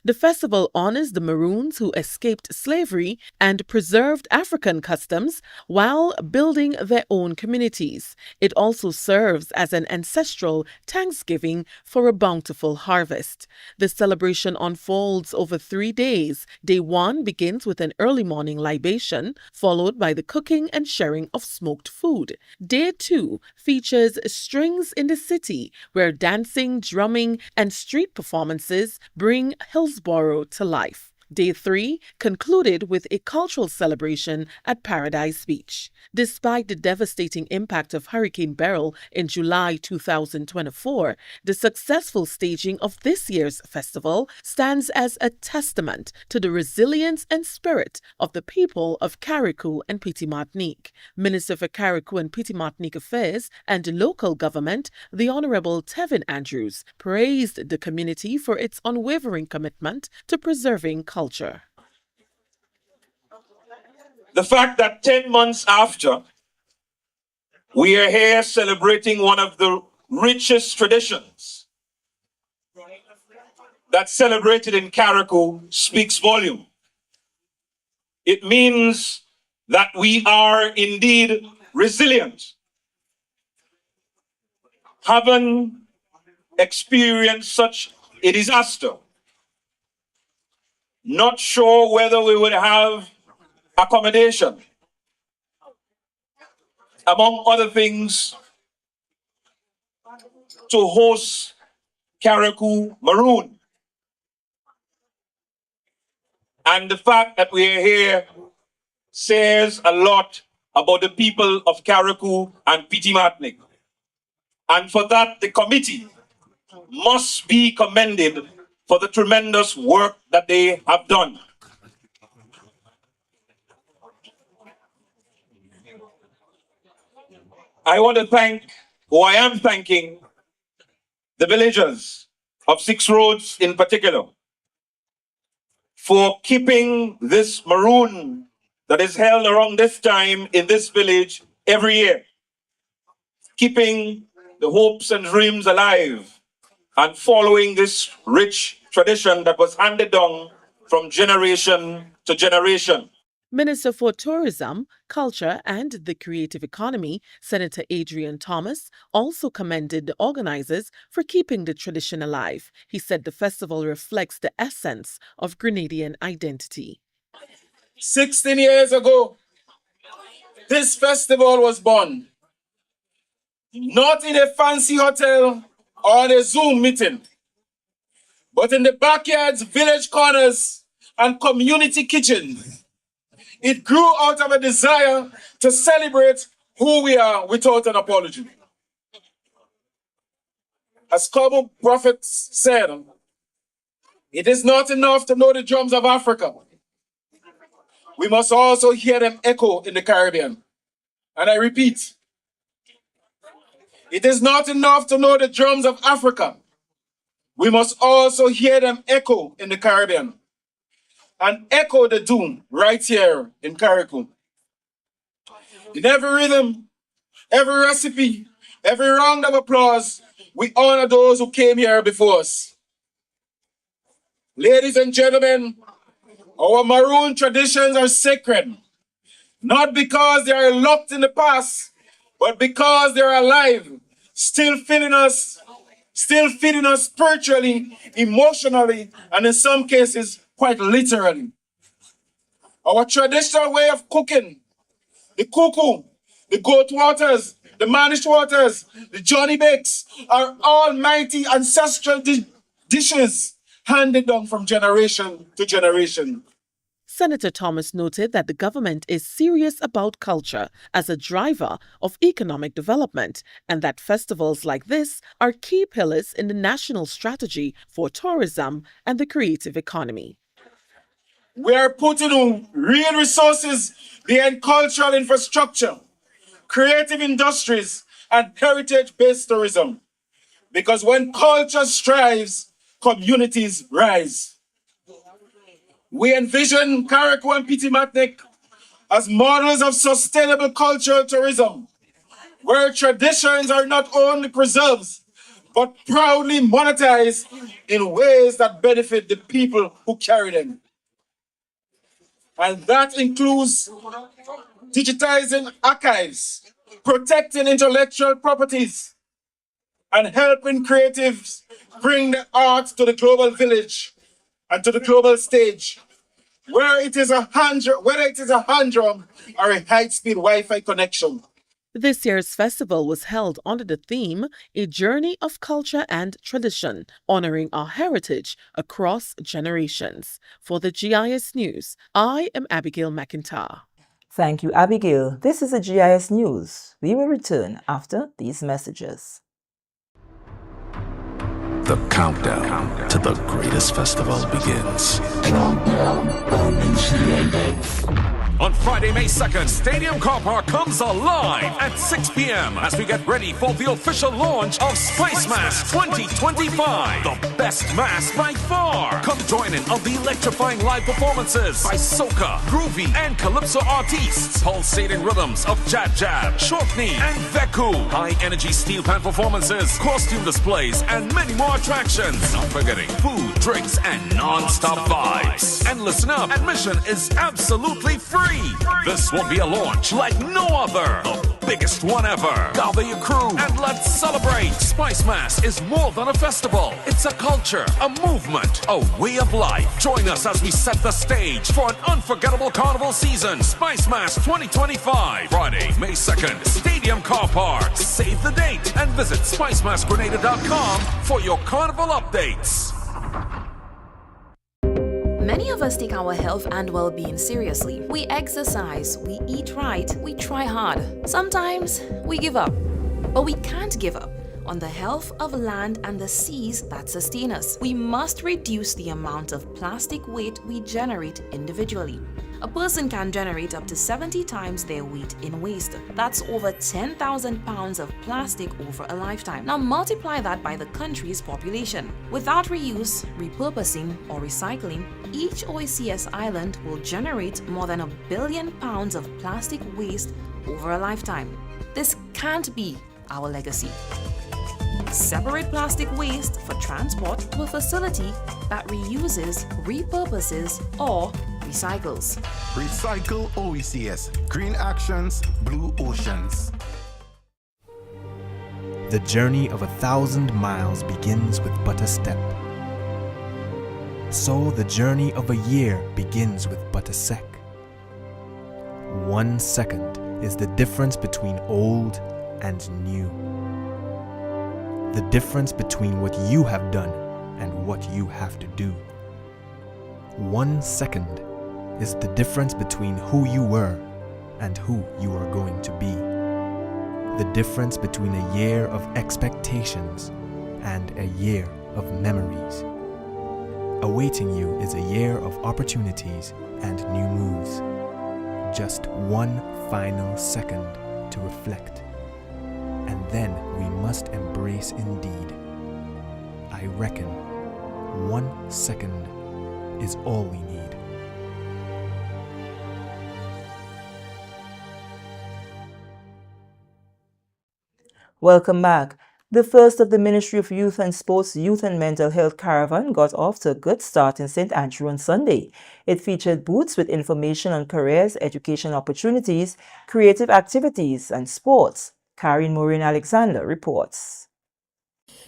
the festival honors the Maroons who escaped slavery and preserved African customs while building their own communities. It also serves as an ancestral thanksgiving for a bountiful harvest. The celebration unfolds over 3 days. Day 1 begins with an early morning libation, followed by the cooking and sharing of smoked food. Day 2 features Strings in the City, where dancing, drumming, and street performances bring Hillsborough to life. Day 3 concluded with a cultural celebration at Paradise Beach. Despite the devastating impact of Hurricane Beryl in July 2024, the successful staging of this year's festival stands as a testament to the resilience and spirit of the people of Carriacou and Petit Martinique. Minister for Carriacou and Petit Martinique Affairs and Local Government, the Honorable Tevin Andrews, praised the community for its unwavering commitment to preserving culture. The fact that 10 months after, we are here celebrating one of the richest traditions that's celebrated in Carriacou speaks volume. It means that we are indeed resilient. Having experienced such a disaster, not sure whether we would have accommodation. Among other things, to host Carriacou Maroon. And the fact that we are here says a lot about the people of Carriacou and Petit Martinique. And for that, the committee must be commended for the tremendous work that they have done. I want to thank, or I am thanking, the villagers of Six Roads in particular for keeping this maroon that is held around this time in this village every year, keeping the hopes and dreams alive and following this rich tradition that was handed down from generation to generation. Minister for Tourism, Culture and the Creative Economy, Senator Adrian Thomas, also commended the organizers for keeping the tradition alive. He said the festival reflects the essence of Grenadian identity. 16 years ago, this festival was born. not in a fancy hotel or on a Zoom meeting, but in the backyards, village corners, and community kitchens. It grew out of a desire to celebrate who we are without an apology. As Bible prophets said, it is not enough to know the drums of Africa. We must also hear them echo in the Caribbean. And I repeat, it is not enough to know the drums of Africa. We must also hear them echo in the Caribbean and echo the doom right here in Carriacou. In every rhythm, every recipe, every round of applause, we honor those who came here before us. Ladies and gentlemen, our Maroon traditions are sacred, not because they are locked in the past, but because they are alive, still feeding us spiritually, emotionally, and in some cases, quite literally. Our traditional way of cooking, the cuckoo, the goat waters, the mannish waters, the Johnny Bakes, are all mighty ancestral dishes handed down from generation to generation. Senator Thomas noted that the government is serious about culture as a driver of economic development and that festivals like this are key pillars in the national strategy for tourism and the creative economy. We are putting real resources behind cultural infrastructure, creative industries, and heritage-based tourism. Because when culture strives, communities rise. We envision Carriacou and Petit Matnek as models of sustainable cultural tourism, where traditions are not only preserved, but proudly monetized in ways that benefit the people who carry them. And that includes digitizing archives, protecting intellectual properties, and helping creatives bring the art to the global village and to the global stage, whether it is a hand drum or a high-speed Wi-Fi connection. This year's festival was held under the theme, A Journey of Culture and Tradition, honoring our heritage across generations. For the GIS News, I am Abigail McIntyre. Thank you, Abigail. This is the GIS News. We will return after these messages. The countdown to the greatest festival begins. On Friday, May 2nd, Stadium Car Park comes alive at 6 p.m. as we get ready for the official launch of Spice Mass 2025, the best mass by far. Come join in on the electrifying live performances by soca, groovy, and calypso artists, pulsating rhythms of Jab Jab, Short Knee, and Veku, high-energy steel pan performances, costume displays, and many more attractions. Not forgetting food, drinks, and non-stop vibes. And listen up, admission is absolutely free. This will be a launch like no other. The biggest one ever. Gather your crew and let's celebrate. Spice Mass is more than a festival. It's a culture, a movement, a way of life. Join us as we set the stage for an unforgettable carnival season. Spice Mass 2025. Friday, May 2nd, Stadium Car Park. Save the date and visit spicemassgrenada.com for your carnival updates. Many of us take our health and well-being seriously. We exercise, we eat right, we try hard. Sometimes we give up. But we can't give up on the health of land and the seas that sustain us. We must reduce the amount of plastic waste we generate individually. A person can generate up to 70 times their weight in waste. That's over 10,000 pounds of plastic over a lifetime. Now multiply that by the country's population. Without reuse, repurposing, or recycling, each OECS island will generate more than 1 billion pounds of plastic waste over a lifetime. This can't be our legacy. Separate plastic waste for transport to a facility that reuses, repurposes, or recycles. Recycle OECS. Green actions, blue oceans. The journey of 1,000 miles begins with but a step. So the journey of a year begins with but a sec. 1 second is the difference between old and new. The difference between what you have done and what you have to do. 1 second is the difference between who you were and who you are going to be. The difference between a year of expectations and a year of memories. Awaiting you is a year of opportunities and new moves. Just one final second to reflect. And then we must embrace indeed. I reckon 1 second is all we need. Welcome back. The first of the Ministry of Youth and Sports Youth and Mental Health Caravan got off to a good start in St. Andrew on Sunday. It featured booths with information on careers, education opportunities, creative activities, and sports. Karen Maureen Alexander reports.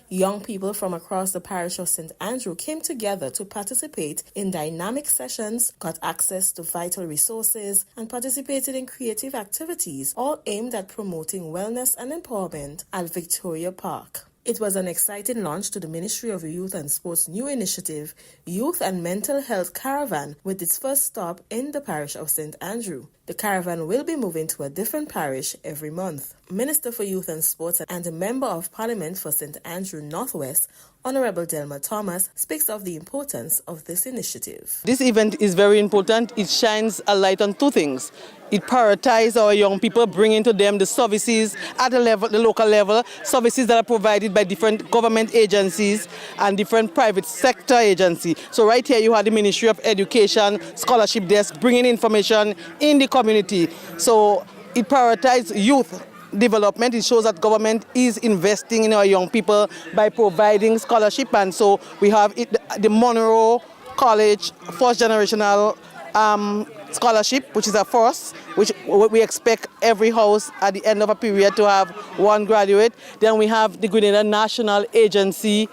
Young people from across the parish of St. Andrew came together to participate in dynamic sessions, got access to vital resources, and participated in creative activities, all aimed at promoting wellness and empowerment at Victoria Park. It was an exciting launch to the Ministry of Youth and Sports' new initiative, Youth and Mental Health Caravan, with its first stop in the parish of St. Andrew. The caravan will be moving to a different parish every month. Minister for Youth and Sports and a Member of Parliament for St. Andrew Northwest, Honorable Delma Thomas, speaks of the importance of this initiative. This event is very important. It shines a light on two things. It prioritizes our young people, bringing to them the services at the local level, services that are provided by different government agencies and different private sector agencies. So right here you have the Ministry of Education, Scholarship Desk, bringing information in the community. So it prioritizes youth development. It shows that government is investing in our young people by providing scholarship. And so we have the Monroe College first generational scholarship, which is a first, which we expect every house at the end of a period to have one graduate. Then we have the Grenada National Agency,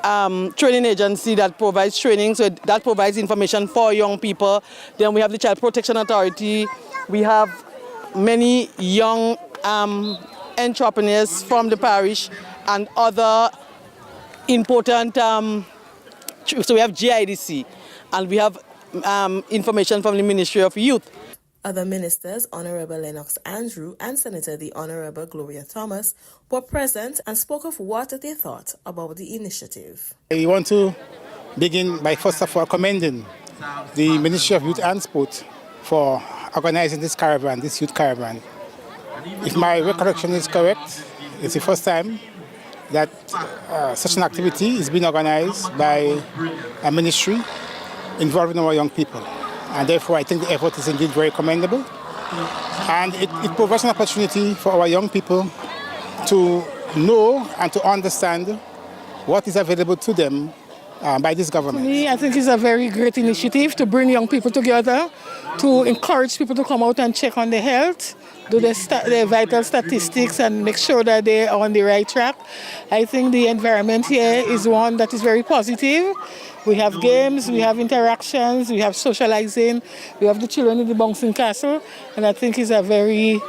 training agency that provides training, so that provides information for young people. Then we have the Child Protection Authority. We have many young entrepreneurs from the parish and other important, so we have GIDC and we have information from the Ministry of Youth. Other ministers, Honorable Lennox Andrew and Senator the Honorable Gloria Thomas, were present and spoke of what they thought about the initiative. We want to begin by first of all commending the Ministry of Youth and Sport for organizing this caravan, this youth caravan. If my recollection is correct, it's the first time that such an activity is being organized by a ministry involving our young people. And therefore, I think the effort is indeed very commendable. And it provides an opportunity for our young people to know and to understand what is available to them by this government. For me, I think it's a very great initiative to bring young people together, to encourage people to come out and check on their health, do their vital statistics and make sure that they are on the right track. I think the environment here is one that is very positive. We have games, we have interactions, we have socializing, we have the children in the bouncing castle, and I think it's a very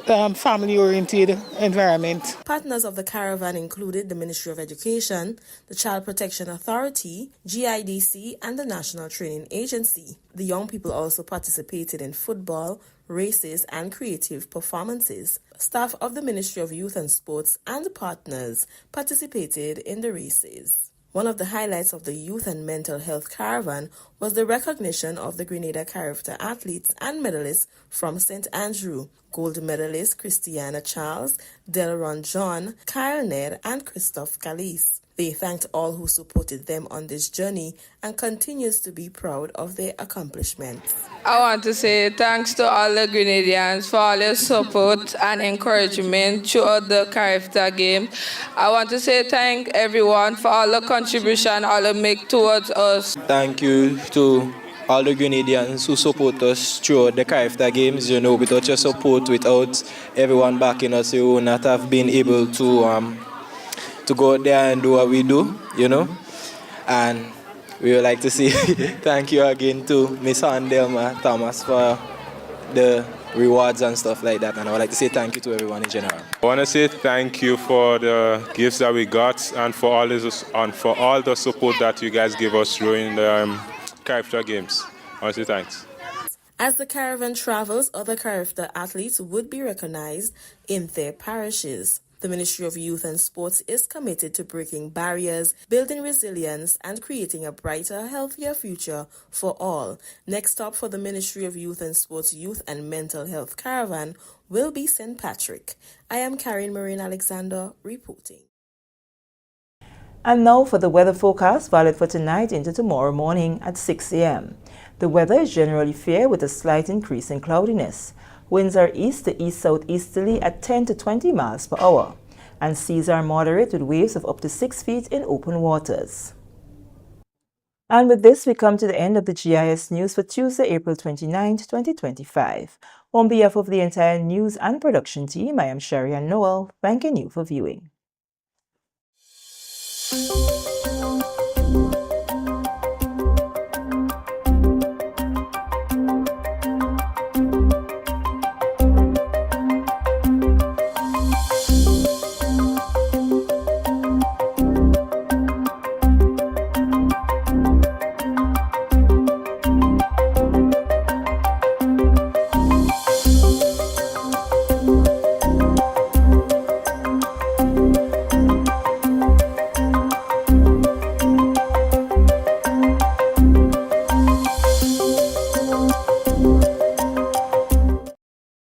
family-oriented environment. Partners of the caravan included the Ministry of Education, the Child Protection Authority, GIDC, and the National Training Agency. The young people also participated in football, races, and creative performances. Staff of the Ministry of Youth and Sports and partners participated in the races. One of the highlights of the Youth and Mental Health Caravan was the recognition of the Grenada character athletes and medalists from St. Andrew. Gold medalist Christiana Charles, Delron John, Kyle Ned, and Christophe Calise. They thanked all who supported them on this journey and continues to be proud of their accomplishments. I want to say thanks to all the Grenadians for all your support and encouragement throughout the character game. I want to say thank everyone for all the contribution all they make towards us. Thank you to all the Grenadians who support us throughout the character games. You know, without your support, without everyone backing us, you would not have been able to go out there and do what we do, you know. And we would like to say thank you again to Miss Delma Thomas for the rewards and stuff like that. And I would like to say thank you to everyone in general. I want to say thank you for the gifts that we got and for all the support that you guys give us during the character games. I want to say thanks. As the caravan travels, other character athletes would be recognized in their parishes. The Ministry of Youth and Sports is committed to breaking barriers, building resilience, and creating a brighter, healthier future for all. Next stop for the Ministry of Youth and Sports Youth and Mental Health Caravan will be St. Patrick. I am Karen Marine Alexander reporting. And now for the weather forecast valid for tonight into tomorrow morning at 6 a.m. The weather is generally fair with a slight increase in cloudiness. Winds are east to east-southeasterly at 10 to 20 miles per hour, and seas are moderate with waves of up to 6 feet in open waters. And with this, we come to the end of the GIS News for Tuesday, April 29, 2025. On behalf of the entire news and production team, I am Sherry Ann Noel, thanking you for viewing.